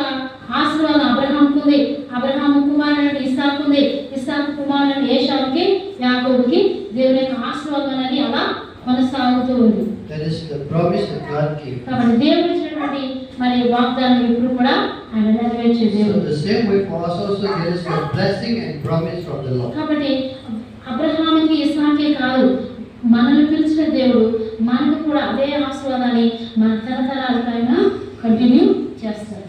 ఆశీర్వాదం అబ్రహాముకు ఉంది. అబ్రహాము కుమారుడు ఇస్సాకు ఉంది. ఇస్సాకు కుమారుడు ఏశావుకి, యాకోబుకి దేవుని యొక్క ఆశీర్వాదం అనేది అలా కొనసాగుతూ ఉంది. That is the promise that God gave. కాబట్టి దేవుడు ఇచ్చినటువంటి మరి వాగ్దానం ఇప్పుడు కూడా ఆయన నెరవేర్చే So దేవుడు. the same way for us also there is the blessing and promise from the Lord. కాబట్టి అబ్రహాముకి ఇస్సాకే కాదు, మనల్ని పిలిచిన దేవుడు మనకు కూడా అదే ఆశీర్వాదాన్ని మన తరతరాలకైనా కంటిన్యూ చేస్తారు.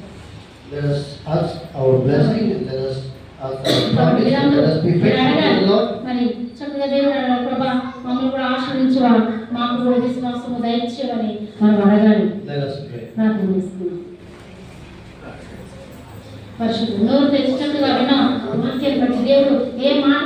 Let us ask our blessing and let us ask our కాబట్టి promise and let us be faithful to the Lord. మరి చక్కగా దేవుడు అన్నాడు, ప్రభా మమ్మల్ని కూడా ఆశ్రయించవా, మాకు కూడా విశ్వాసము దయచేయమని మనం అడగాలి. Let us pray. ప్రార్థన చేసుకుందాం. పరిశుద్ధుడు నోరు తెచ్చి చక్కగా విన్నా వాక్యాన్ని బట్టి దేవుడు ఏ మాట